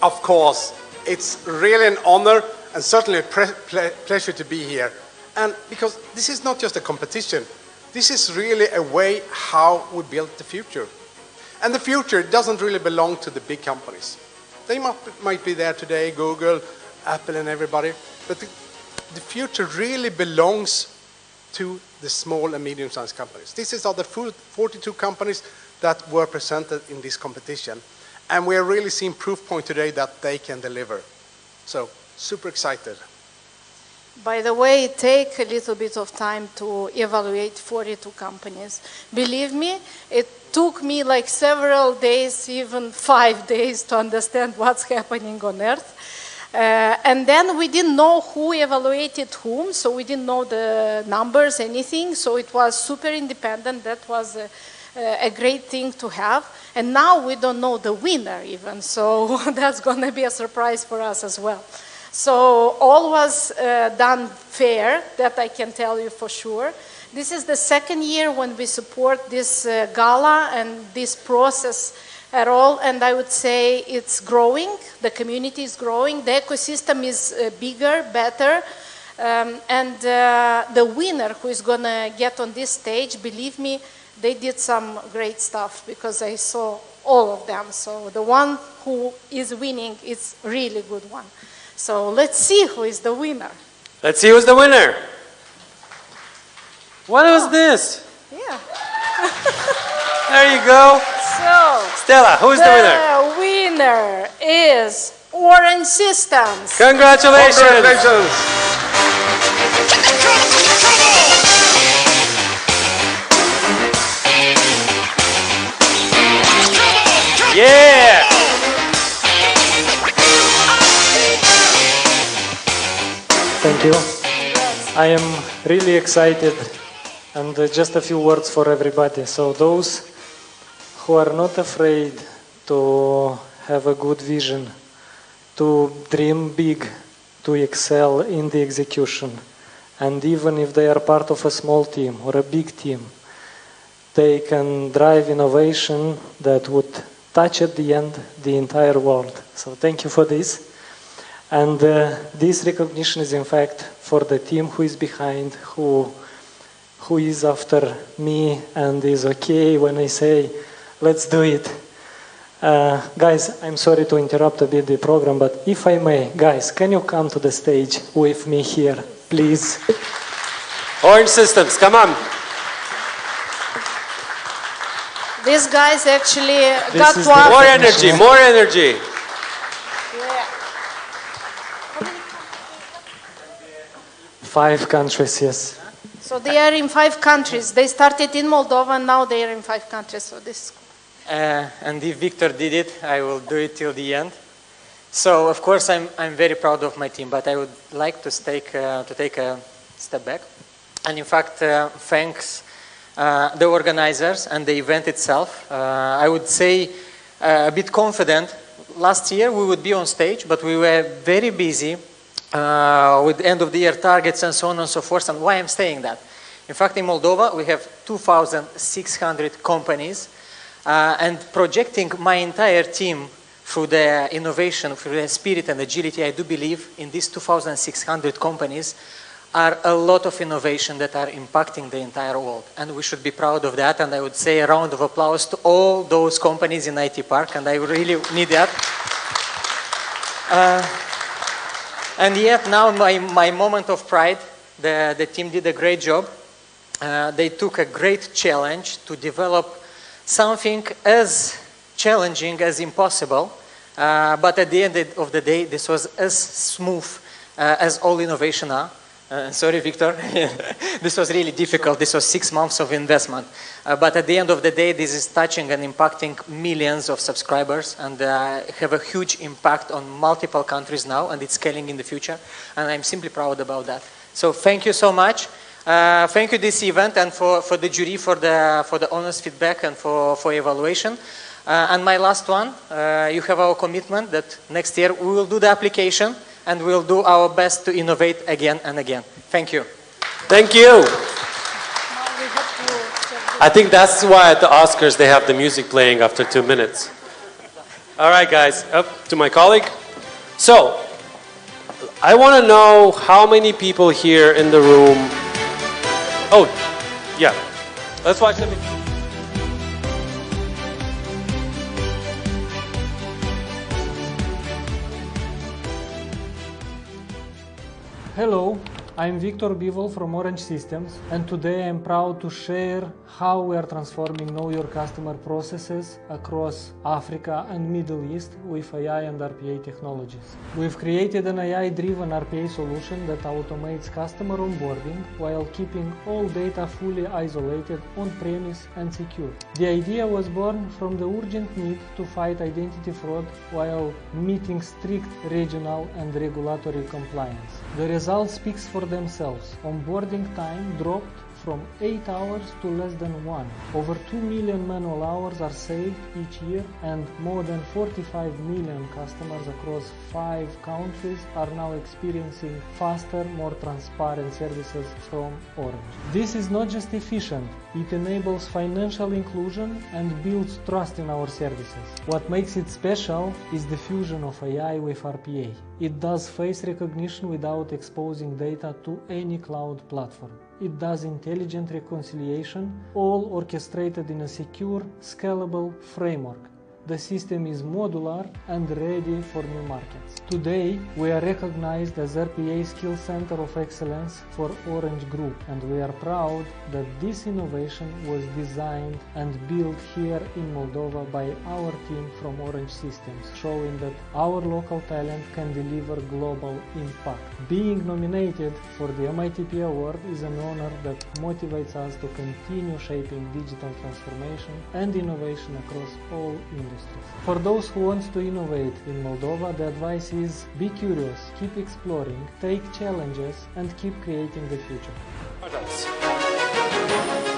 Of course, it's really an honor and certainly a pleasure to be here. And because this is not just a competition, this is really a way how we build the future. And the future doesn't really belong to the big companies. They might be there today, Google, Apple and everybody, but the future really belongs to the small and medium-sized companies. These are the 42 companies that were presented in this competition. And we are really seeing proof point today that they can deliver. So, super excited. By the way, it takes a little bit of time to evaluate 42 companies. Believe me, it took me like several days, even 5 days, to understand what's happening on Earth. And then we didn't know who evaluated whom, so we didn't know the numbers, anything. So it was super independent. That was a great thing to have. And now we don't know the winner even, so that's going to be a surprise for us as well. So all was done fair, that I can tell you for sure. This is the second year when we support this Gala and this process at all, and I would say it's growing, the community is growing, the ecosystem is bigger, better, and the winner who is going to get on this stage, believe me, they did some great stuff because I saw all of them. So the one who is winning is really good one. So let's see who is the winner. Let's see who's the winner. What was this? Yeah. There you go. So Stella, who's the winner? The winner is Orange Systems. Congratulations. Congratulations. Yeah. Thank you. I am really excited, and just a few words for everybody. So those who are not afraid to have a good vision, to dream big, to excel in the execution, and even if they are part of a small team or a big team, they can drive innovation that would touch at the end the entire world. So thank you for this. And this recognition is in fact for the team who is behind, who is after me and is okay when I say, let's do it. Guys, I'm sorry to interrupt a bit the program, but if I may, guys, can you come to the stage with me here, please? Orange Systems, come on. These guys actually got to more energy, more energy. 5 countries, yes. So they are in 5 countries. They started in Moldova, and now they are in 5 countries. So this. And if Victor did it, I will do it till the end. So of course I'm very proud of my team, but I would like to take a step back, and in fact thanks the organizers and the event itself. I would say a bit confident. Last year we would be on stage, but we were very busy with end of the year targets and so on and so forth. And why I'm saying that? In fact, in Moldova we have 2,600 companies, and projecting my entire team through the innovation, through the spirit and agility, I do believe in these 2,600 companies are a lot of innovation that are impacting the entire world. And we should be proud of that. And I would say a round of applause to all those companies in IT Park. And I really need that. And yet now my moment of pride, the team did a great job. They took a great challenge to develop something as challenging as impossible, but at the end of the day, this was as smooth as all innovation are. Sorry, Victor. This was really difficult. This was 6 months of investment. But at the end of the day, this is touching and impacting millions of subscribers, and have a huge impact on multiple countries now, and it's scaling in the future. And I'm simply proud about that. So thank you so much. Thank you this event and for the jury for the honest feedback and for evaluation. And my last one, you have our commitment that next year we will do the application and we'll do our best to innovate again and again. Thank you. Thank you. I think that's why at the Oscars they have the music playing after 2 minutes. All right, guys, up to my colleague. So, I want to know how many people here in the room. Oh, yeah. Let's watch the video. Hello, I'm Victor Bivel from Orange Systems, and today I'm proud to share how we are transforming Know Your Customer processes across Africa and Middle East with AI and RPA technologies. We've created an AI-driven RPA solution that automates customer onboarding while keeping all data fully isolated on-premise and secure. The idea was born from the urgent need to fight identity fraud while meeting strict regional and regulatory compliance. The result speaks for themselves. Onboarding time dropped from 8 hours to less than 1. Over 2 million manual hours are saved each year, and more than 45 million customers across 5 countries are now experiencing faster, more transparent services from Orange. This is not just efficient, it enables financial inclusion and builds trust in our services. What makes it special is the fusion of AI with RPA. It does face recognition without exposing data to any cloud platform. It does intelligent reconciliation, all orchestrated in a secure, scalable framework. the system is modular and ready for new markets. Today, we are recognized as RPA Skill Center of Excellence for Orange Group, and we are proud that this innovation was designed and built here in Moldova by our team from Orange Systems, showing that our local talent can deliver global impact. Being nominated for the MITP award is an honor that motivates us to continue shaping digital transformation and innovation across all industries. For those who want to innovate in Moldova, the advice is be curious, keep exploring, take challenges, and keep creating the future.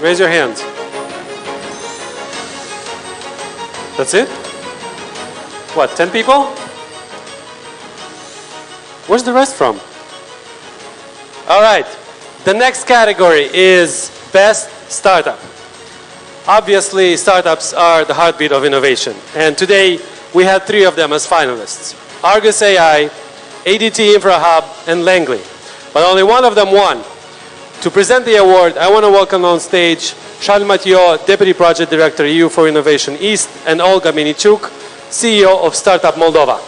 Raise your hands. That's it? What, 10 people? Where's the rest from? All right, the next category is Best Startup. Obviously, startups are the heartbeat of innovation, and today we had 3 of them as finalists: Argus AI, ADT InfraHub, and Langley. But only one of them won. To present the award, I want to welcome on stage Charles Mathieu, Deputy Project Director EU for Innovation East, and Olga Minichuk, CEO of Startup Moldova.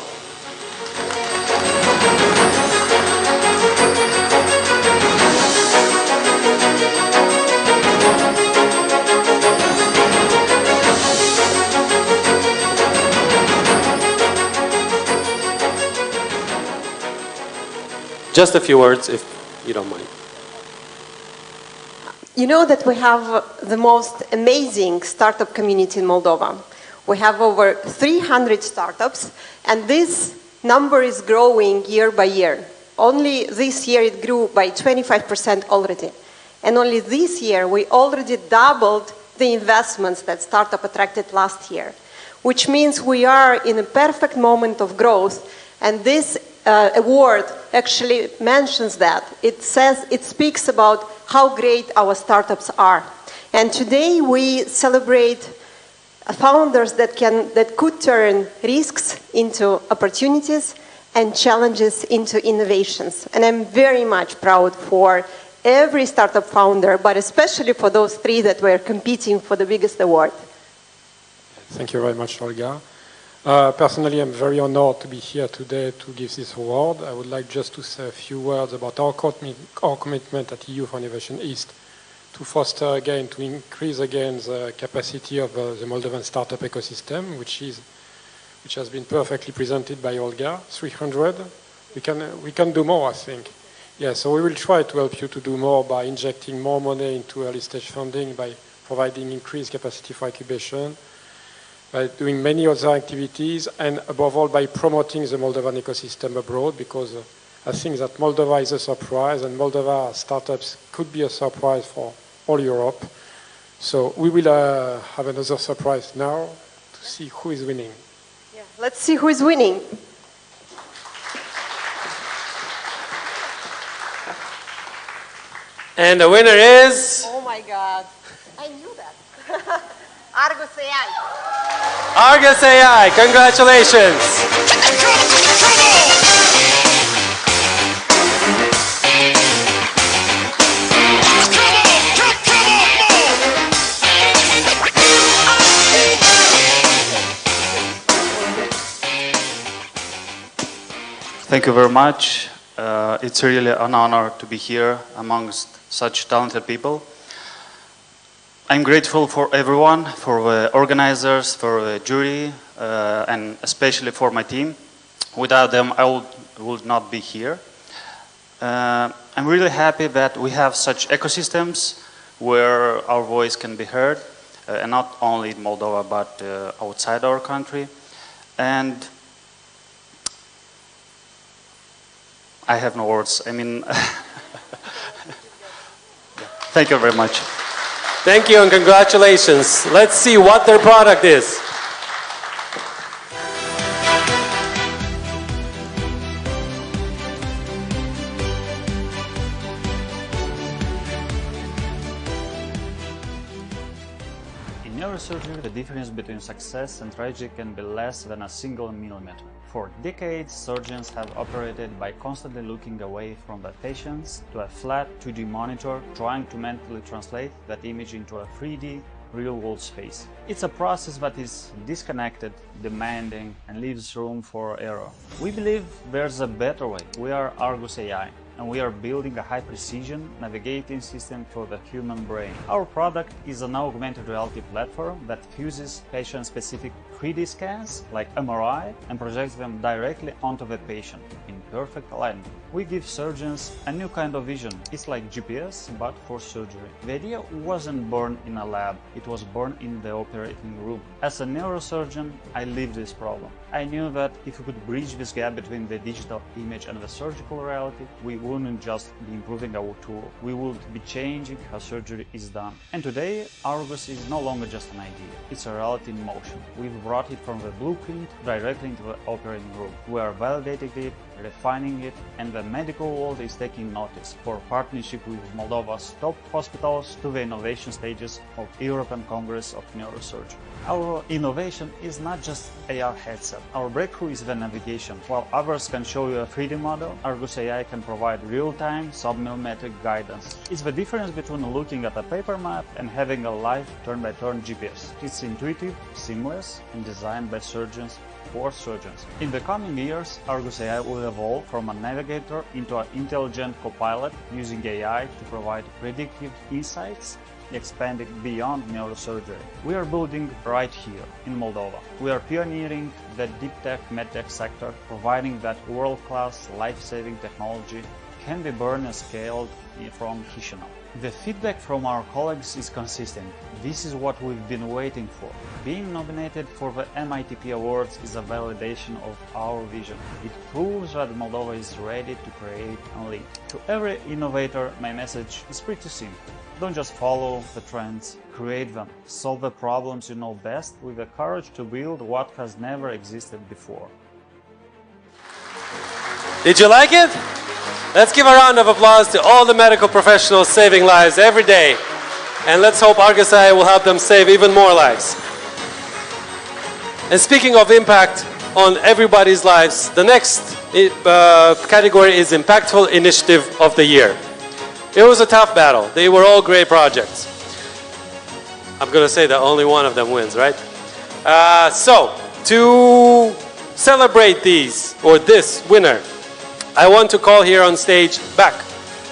Just a few words, if you don't mind. You know that we have the most amazing startup community in Moldova. We have over 300 startups, and this number is growing year by year. Only this year it grew by 25% already. And only this year we already doubled the investments that startup attracted last year, which means we are in a perfect moment of growth, and this award actually mentions that. It speaks about how great our startups are. And today we celebrate founders that could turn risks into opportunities and challenges into innovations. And I'm very much proud for every startup founder, but especially for those 3 that were competing for the biggest award. Thank you very much, Olga. Personally, I'm very honored to be here today to give this award. I would like just to say a few words about our commitment at EU for Innovation East to foster again, to increase again the capacity of the Moldovan startup ecosystem, which has been perfectly presented by Olga. 300. We can do more, I think. Yeah, so we will try to help you to do more by injecting more money into early stage funding, by providing increased capacity for incubation, by doing many other activities, and above all by promoting the Moldovan ecosystem abroad, because I think that Moldova is a surprise, and Moldova startups could be a surprise for all Europe. So we will have another surprise now to see who is winning. Yeah, let's see who is winning. And the winner is... Oh my God, I knew that. Argus AI. Argus AI, congratulations. Thank you very much. It's really an honor to be here amongst such talented people. I'm grateful for everyone, for the organizers, for the jury, and especially for my team. Without them, I would not be here. I'm really happy that we have such ecosystems where our voice can be heard, and not only in Moldova, but outside our country. And I have no words. I mean, thank you very much. Thank you and congratulations. Let's see what their product is. In neurosurgery, the difference between success and tragedy can be less than a single millimeter. For decades, surgeons have operated by constantly looking away from the patients to a flat 2D monitor, trying to mentally translate that image into a 3D real-world space. It's a process that is disconnected, demanding, and leaves room for error. We believe there's a better way. We are Argus AI, and we are building a high-precision navigating system for the human brain. Our product is an augmented reality platform that fuses patient-specific 3D scans, like MRI, and projects them directly onto the patient in perfect alignment. We give surgeons a new kind of vision. It's like GPS, but for surgery. The idea wasn't born in a lab, it was born in the operating room. As a neurosurgeon, I lived this problem. I knew that if we could bridge this gap between the digital image and the surgical reality, we wouldn't just be improving our tool, we would be changing how surgery is done. And today, Argus is no longer just an idea, it's a reality in motion. We've brought it from the blueprint directly into the operating room. We are validating it, refining it, and the medical world is taking notice for partnership with Moldova's top hospitals to the innovation stages of European Congress of Neurosurgery. Our innovation is not just AR headset. Our breakthrough is the navigation. While others can show you a 3D model, Argus AI can provide real-time, sub-millimetric guidance. It's the difference between looking at a paper map and having a live turn-by-turn GPS. It's intuitive, seamless, and designed by surgeons for surgeons. In the coming years, Argus AI will evolve from a navigator into an intelligent co-pilot using AI to provide predictive insights, expanding beyond neurosurgery. We are building right here in Moldova. We are pioneering the deep tech medtech sector, providing that world-class life-saving technology can be born and scaled from Chisinau. The feedback from our colleagues is consistent. This is what we've been waiting for. Being nominated for the MITP Awards is a validation of our vision. It proves that Moldova is ready to create and lead. To every innovator, my message is pretty simple. Don't just follow the trends, create them. Solve the problems you know best with the courage to build what has never existed before. Did you like it? Let's give a round of applause to all the medical professionals saving lives every day. And let's hope Argus AI will help them save even more lives. And speaking of impact on everybody's lives, the next category is Impactful Initiative of the Year. It was a tough battle. They were all great projects. I'm going to say that only one of them wins, right? So, to celebrate these, or this winner, I want to call here on stage back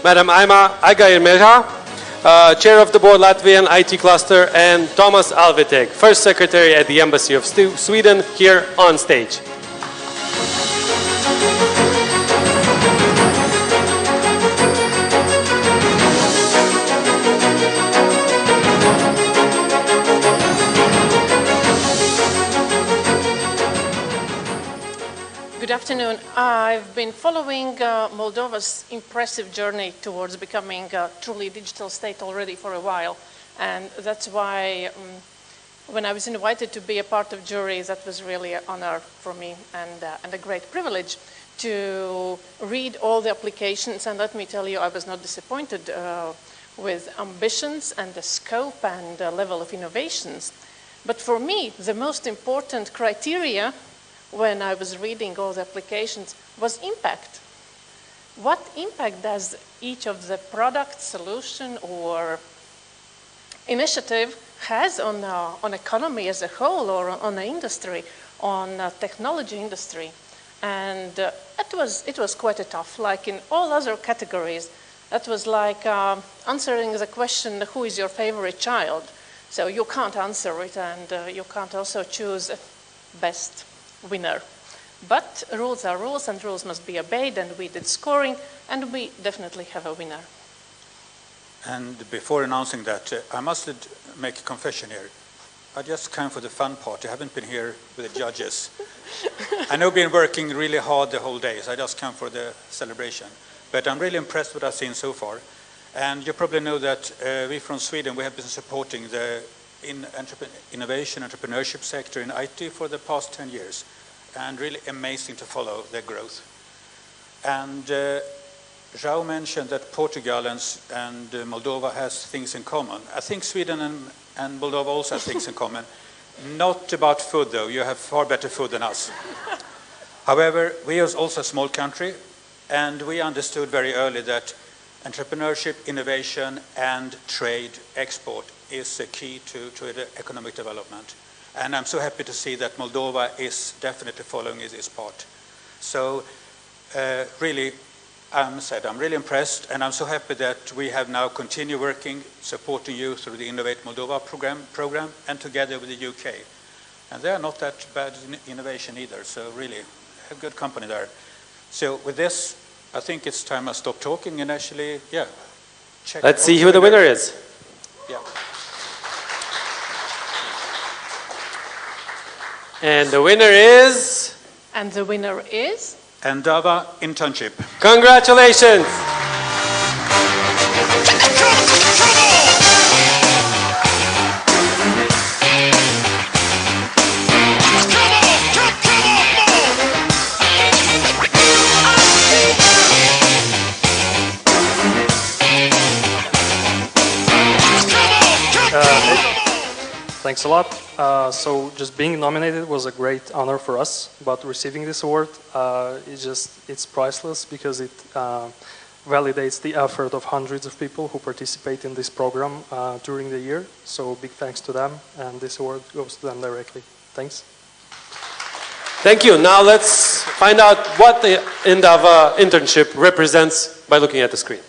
Madam Aima Agairmeja, Chair of the Board Latvian IT Cluster, and Thomas Alveteg, First Secretary at the Embassy of Sweden, here on stage. Good afternoon. I've been following Moldova's impressive journey towards becoming a truly digital state already for a while. And that's why when I was invited to be a part of jury, that was really an honor for me and a great privilege to read all the applications. And let me tell you, I was not disappointed with ambitions and the scope and the level of innovations. But for me, the most important criteria when I was reading all the applications was impact. What impact does each of the product, solution, or initiative has on economy as a whole, or on the industry, on technology industry? And it was quite a tough, like in all other categories. That was like answering the question, who is your favorite child? So you can't answer it, and you can't also choose best winner. But rules are rules, and rules must be obeyed, and we did scoring, and we definitely have a winner. And before announcing that, I must make a confession here. I just came for the fun part. I haven't been here with the judges. I know I've been working really hard the whole day, so I just came for the celebration. But I'm really impressed with what I've seen so far. And you probably know that we from Sweden, we have been supporting the innovation, entrepreneurship sector in IT for the past 10 years. And really amazing to follow their growth. And João mentioned that Portugal and Moldova has things in common. I think Sweden and Moldova also have things in common. Not about food, though. You have far better food than us. However, we are also a small country, and we understood very early that entrepreneurship, innovation, and trade, export is a key to the economic development. And I'm so happy to see that Moldova is definitely following this part. So really, I'm really impressed, and I'm so happy that we have now continued working, supporting you through the Innovate Moldova program and together with the UK. And they are not that bad in innovation either, so really a good company there. So with this, I think it's time I stop talking and actually, check. Let's see who the winner is. Yeah. And the winner is? And the winner is? Endava Internship. Congratulations! Thanks a lot. So just being nominated was a great honor for us, but receiving this award, it's priceless because it validates the effort of hundreds of people who participate in this program during the year. So big thanks to them, and this award goes to them directly. Thanks. Thank you. Now let's find out what the Endava internship represents by looking at the screen.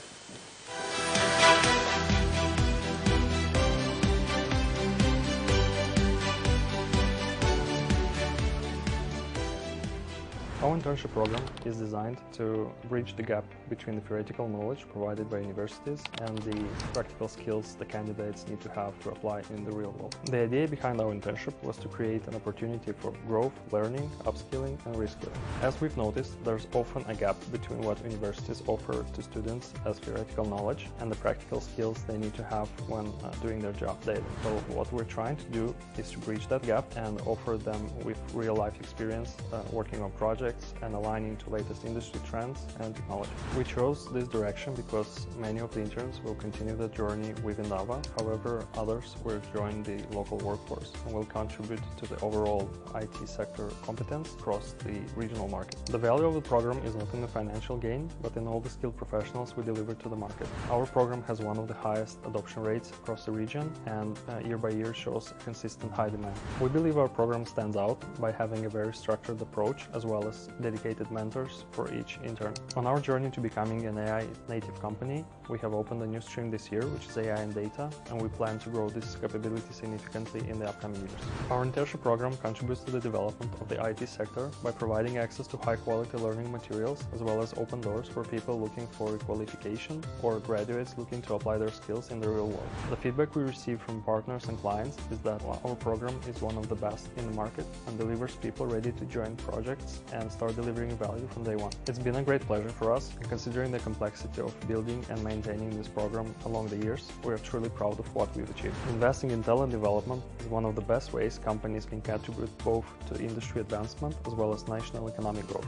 Our internship program is designed to bridge the gap between the theoretical knowledge provided by universities and the practical skills the candidates need to have to apply in the real world. The idea behind our internship was to create an opportunity for growth, learning, upskilling and reskilling. As we've noticed, there's often a gap between what universities offer to students as theoretical knowledge and the practical skills they need to have when doing their job daily. So what we're trying to do is to bridge that gap and offer them with real-life experience working on projects and aligning to latest industry trends and technology. We chose this direction because many of the interns will continue the journey with Endava. However, others will join the local workforce and will contribute to the overall IT sector competence across the regional market. The value of the program is not in the financial gain, but in all the skilled professionals we deliver to the market. Our program has one of the highest adoption rates across the region and year by year shows a consistent high demand. We believe our program stands out by having a very structured approach as well as dedicated mentors for each intern. On our journey to becoming an AI native company, we have opened a new stream this year, which is AI and data, and we plan to grow this capability significantly in the upcoming years. Our internship program contributes to the development of the IT sector by providing access to high-quality learning materials, as well as open doors for people looking for qualification or graduates looking to apply their skills in the real world. The feedback we receive from partners and clients is that our program is one of the best in the market and delivers people ready to join projects and start delivering value from day one. It's been a great pleasure for us, and considering the complexity of building and maintaining this program along the years, we are truly proud of what we've achieved. Investing in talent development is one of the best ways companies can contribute both to industry advancement as well as national economic growth.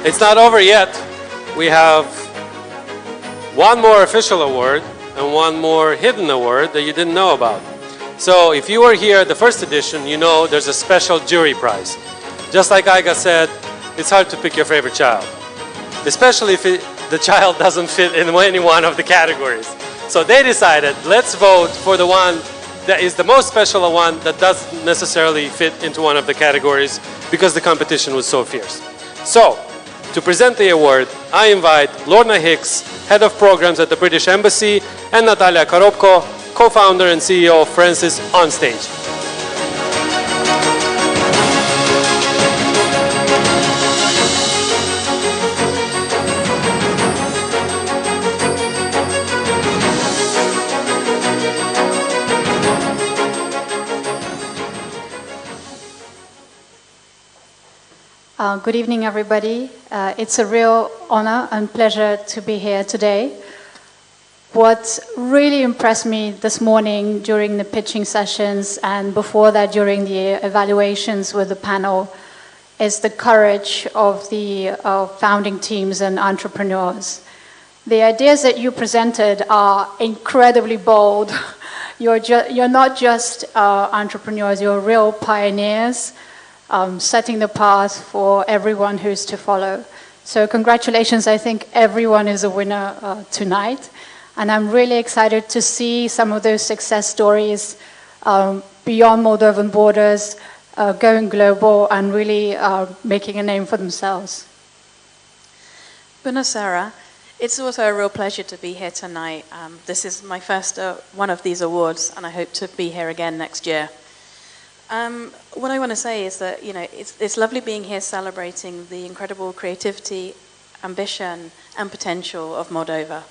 It's not over yet. We have one more official award and one more hidden award that you didn't know about. So if you were here at the first edition, you know there's a special jury prize. Just like Aiga said, it's hard to pick your favorite child, especially if the child doesn't fit in any one of the categories. So they decided, let's vote for the one that is the most special one that doesn't necessarily fit into one of the categories because the competition was so fierce. So, to present the award, I invite Lorna Hicks, Head of Programs at the British Embassy, and Natalia Koropko, co-founder and CEO of Francis, on stage. Good evening, everybody. It's a real honor and pleasure to be here today. What really impressed me this morning during the pitching sessions and before that during the evaluations with the panel is the courage of the founding teams and entrepreneurs. The ideas that you presented are incredibly bold. You're not just entrepreneurs, you're real pioneers, setting the path for everyone who's to follow. So congratulations, I think everyone is a winner tonight. And I'm really excited to see some of those success stories beyond Moldovan borders, going global and really making a name for themselves. Bună seara. It's also a real pleasure to be here tonight. This is my first one of these awards, and I hope to be here again next year. What I want to say is that, you know, it's lovely being here celebrating the incredible creativity, ambition, and potential of Moldova.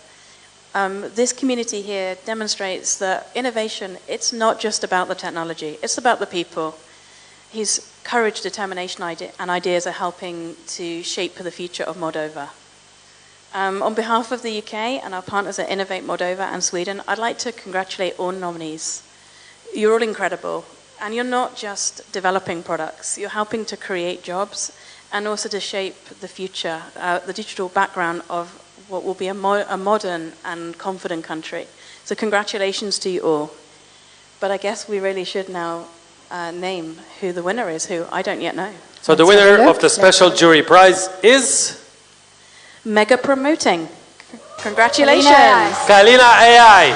This community here demonstrates that innovation, it's not just about the technology, it's about the people whose courage, determination, and ideas are helping to shape the future of Moldova. On behalf of the UK and our partners at Innovate Moldova and Sweden, I'd like to congratulate all nominees. You're all incredible, and you're not just developing products, you're helping to create jobs and also to shape the future, the digital background of what will be a modern and confident country. So congratulations to you all. But I guess we really should now name who the winner is, who I don't yet know. So the winner of the special jury prize is? Mega Promoting. Congratulations. Kalina AI.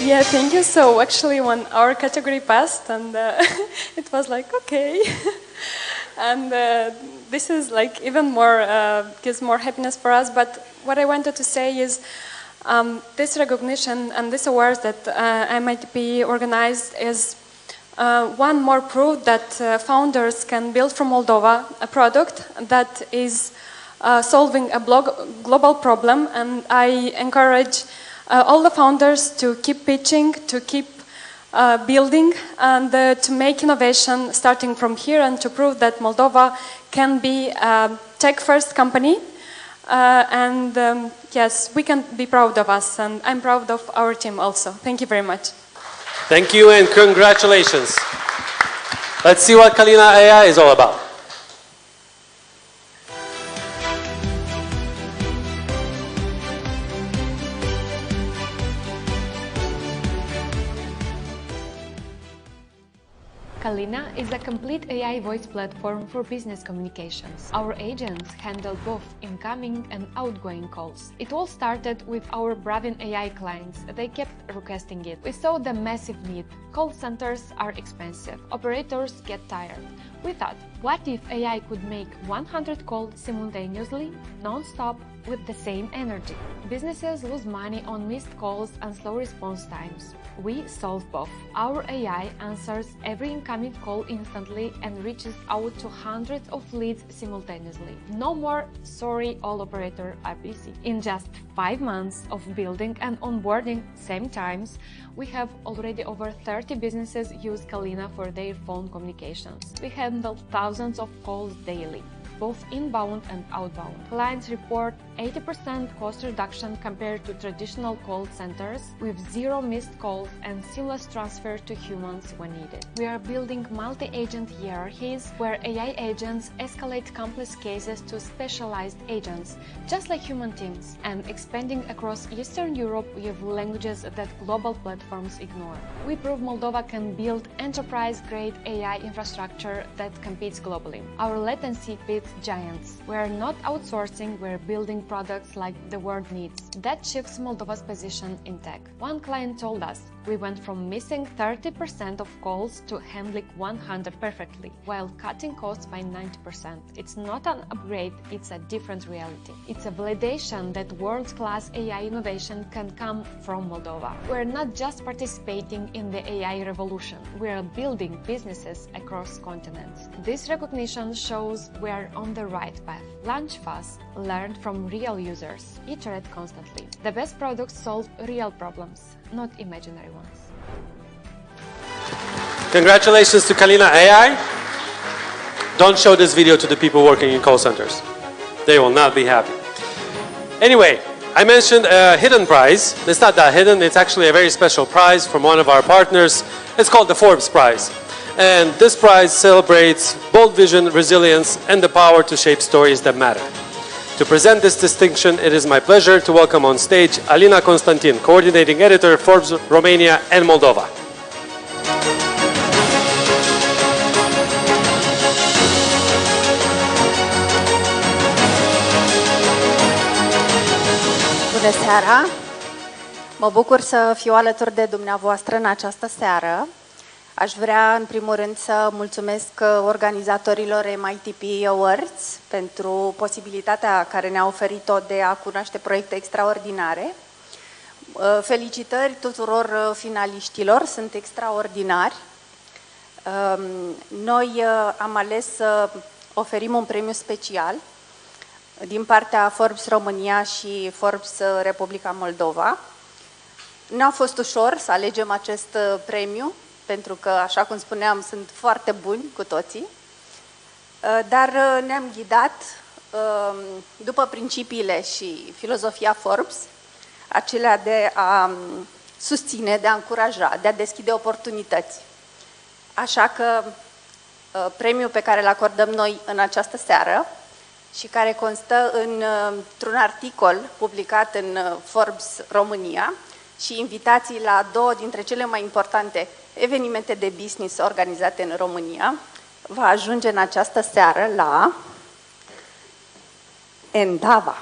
Yeah, thank you. So actually when our category passed, and it was like, okay. And this is like even more, gives more happiness for us. But what I wanted to say is this recognition and this awards that MITP organized is one more proof that founders can build from Moldova a product that is solving a global problem. And I encourage all the founders to keep pitching, to keep building, and to make innovation starting from here, and to prove that Moldova can be a tech-first company. Yes, we can be proud of us, and I'm proud of our team also. Thank you very much. Thank you and congratulations. Let's see what Kalina AI is all about. Kalina is a complete AI voice platform for business communications. Our agents handle both incoming and outgoing calls. It all started with our Bravin AI clients. They kept requesting it. We saw the massive need. Call centers are expensive. Operators get tired. We thought, what if AI could make 100 calls simultaneously, non-stop, with the same energy? Businesses lose money on missed calls and slow response times. We solve both. Our AI answers every incoming call instantly and reaches out to hundreds of leads simultaneously. No more, sorry, all operators are busy. In just 5 months of building and onboarding same times, we have already over 30 businesses use Kalina for their phone communications. We handle thousands of calls daily, both inbound and outbound. Clients report 80% cost reduction compared to traditional call centers, with 0 missed calls and seamless transfer to humans when needed. We are building multi-agent hierarchies where AI agents escalate complex cases to specialized agents, just like human teams, and expanding across Eastern Europe with languages that global platforms ignore. We prove Moldova can build enterprise-grade AI infrastructure that competes globally. Our latency beats giants. We are not outsourcing, we're building products like the world needs. That shifts Moldova's position in tech. One client told us, we went from missing 30% of calls to handling 100 perfectly, while cutting costs by 90%. It's not an upgrade, it's a different reality. It's a validation that world-class AI innovation can come from Moldova. We're not just participating in the AI revolution, we're building businesses across continents. This recognition shows we're on the right path. Launch fast, learn from real users, iterate constantly. The best products solve real problems, not imaginary ones. Congratulations to Kalina AI. Don't show this video to the people working in call centers. They will not be happy. Anyway, I mentioned a hidden prize. It's not that hidden, it's actually a very special prize from one of our partners. It's called the Forbes Prize. And this prize celebrates bold vision, resilience, and the power to shape stories that matter. To present this distinction, it is my pleasure to welcome on stage Alina Constantin, Coordinating Editor, Forbes Romania and Moldova. Bună seara! Mă bucur să fiu alături de dumneavoastră în această seară. Aș vrea, în primul rând, să mulțumesc organizatorilor MITP Awards pentru posibilitatea care ne-a oferit-o de a cunoaște proiecte extraordinare. Felicitări tuturor finaliștilor, sunt extraordinari. Noi am ales să oferim un premiu special din partea Forbes România și Forbes Republica Moldova. N-a fost ușor să alegem acest premiu, pentru că, așa cum spuneam, sunt foarte buni cu toții, dar ne-am ghidat după principiile și filozofia Forbes, acelea de a susține, de a încuraja, de a deschide oportunități. Așa că premiul pe care îl acordăm noi în această seară și care constă într-un articol publicat în Forbes România și invitații la două dintre cele mai importante evenimente de business organizate în România, va ajunge în această seară la Endava.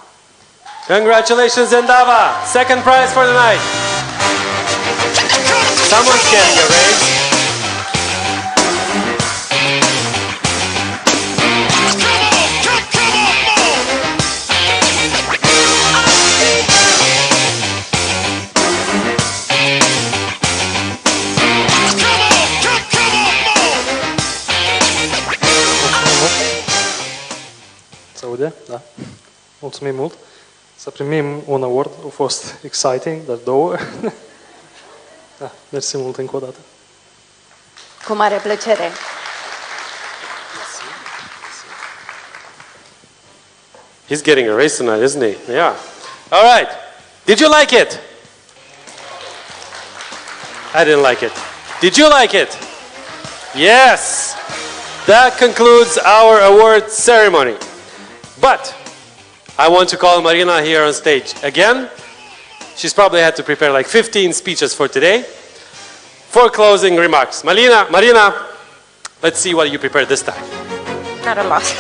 Congratulations, Endava! Second prize for the night. Someone's getting a raise. Se aude? Da. Mulțumim mult. Să primim un award a fost exciting, dar două. Da, mersi mult încă o dată. Cu mare plăcere. He's getting a raise tonight, isn't he? Yeah. All right. Did you like it? I didn't like it. Did you like it? Yes. That concludes our award ceremony. But I want to call Marina here on stage again. She's probably had to prepare like 15 speeches for today for closing remarks. Marina, let's see what you prepared this time. Not a lot.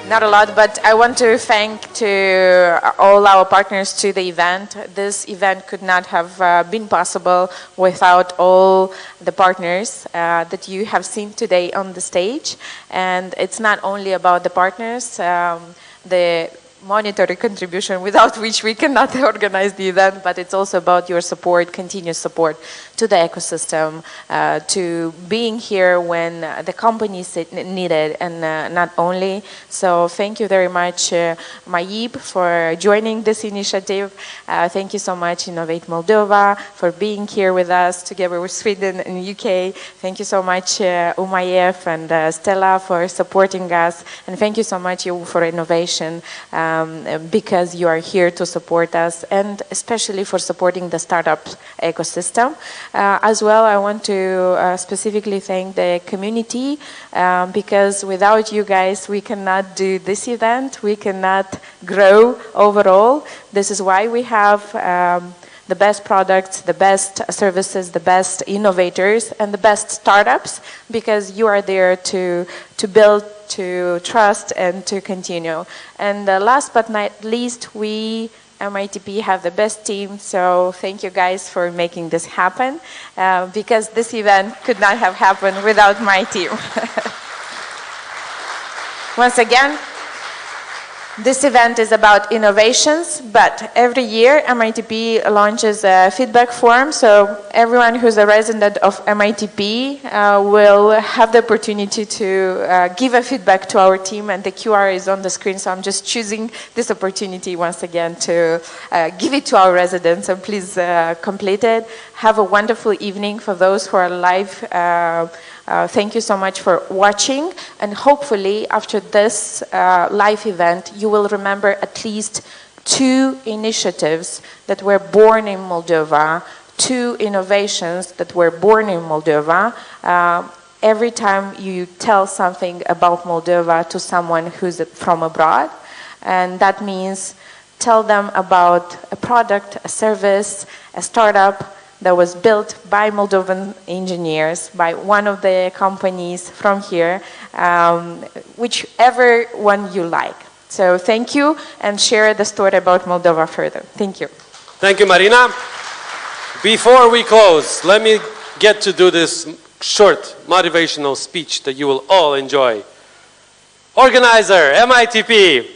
Not a lot, but I want to thank to all our partners to the event. This event could not have been possible without all the partners that you have seen today on the stage. And it's not only about the partners, the monetary contribution without which we cannot organize the event, but it's also about your support, continuous support to the ecosystem, to being here when the companies need it, and not only. So thank you very much, Mayib, for joining this initiative. Thank you so much, Innovate Moldova, for being here with us together with Sweden and UK. Thank you so much, Umayev and Stella, for supporting us. And thank you so much, you, for innovation, because you are here to support us, and especially for supporting the startup ecosystem. As well, I want to specifically thank the community, because without you guys, we cannot do this event, we cannot grow overall. This is why we have the best products, the best services, the best innovators, and the best startups, because you are there to build, to trust, and to continue. And last but not least, we MITP have the best team, so thank you guys for making this happen, because this event could not have happened without my team. Once again, this event is about innovations, but every year MITP launches a feedback form, so everyone who's a resident of MITP will have the opportunity to give a feedback to our team, and the QR is on the screen, so I'm just choosing this opportunity once again to give it to our residents, and please complete it. Have a wonderful evening for those who are live. Thank you so much for watching, and hopefully after this live event you will remember at least 2 initiatives that were born in Moldova, 2 innovations that were born in Moldova. Every time you tell something about Moldova to someone who's from abroad, and that means tell them about a product, a service, a startup that was built by Moldovan engineers, by one of the companies from here, whichever one you like. So thank you, and share the story about Moldova further. Thank you. Thank you, Marina. Before we close, let me get to do this short motivational speech that you will all enjoy. Organizer, MITP,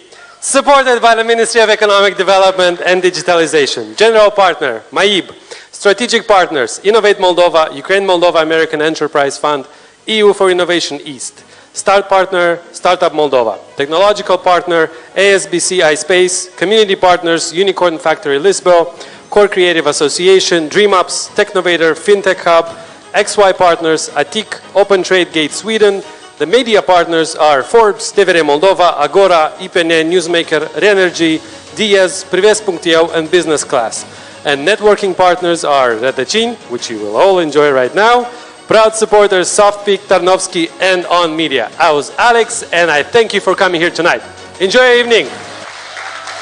supported by the Ministry of Economic Development and Digitalization. General partner, MAIB. Strategic partners, Innovate Moldova, Ukraine-Moldova American Enterprise Fund, EU for Innovation East. Start partner, Startup Moldova. Technological partner, ASBC iSpace. Community partners, Unicorn Factory Lisbon, Core Creative Association, DreamUps, Technovator, FinTech Hub. XY partners, ATIC, Open Trade Gate Sweden. The media partners are Forbes, TVR Moldova, Agora, IPN, Newsmaker, Renergy, Diaz, Privesc.Eu, and Business Class. And networking partners are Rădăcini, which you will all enjoy right now, proud supporters Softpeak, Tarnowski, and On Media. I was Alex, and I thank you for coming here tonight. Enjoy your evening,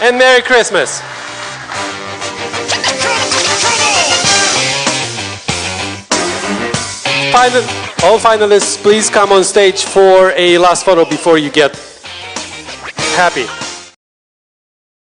and Merry Christmas. All finalists, please come on stage for a last photo before you get happy.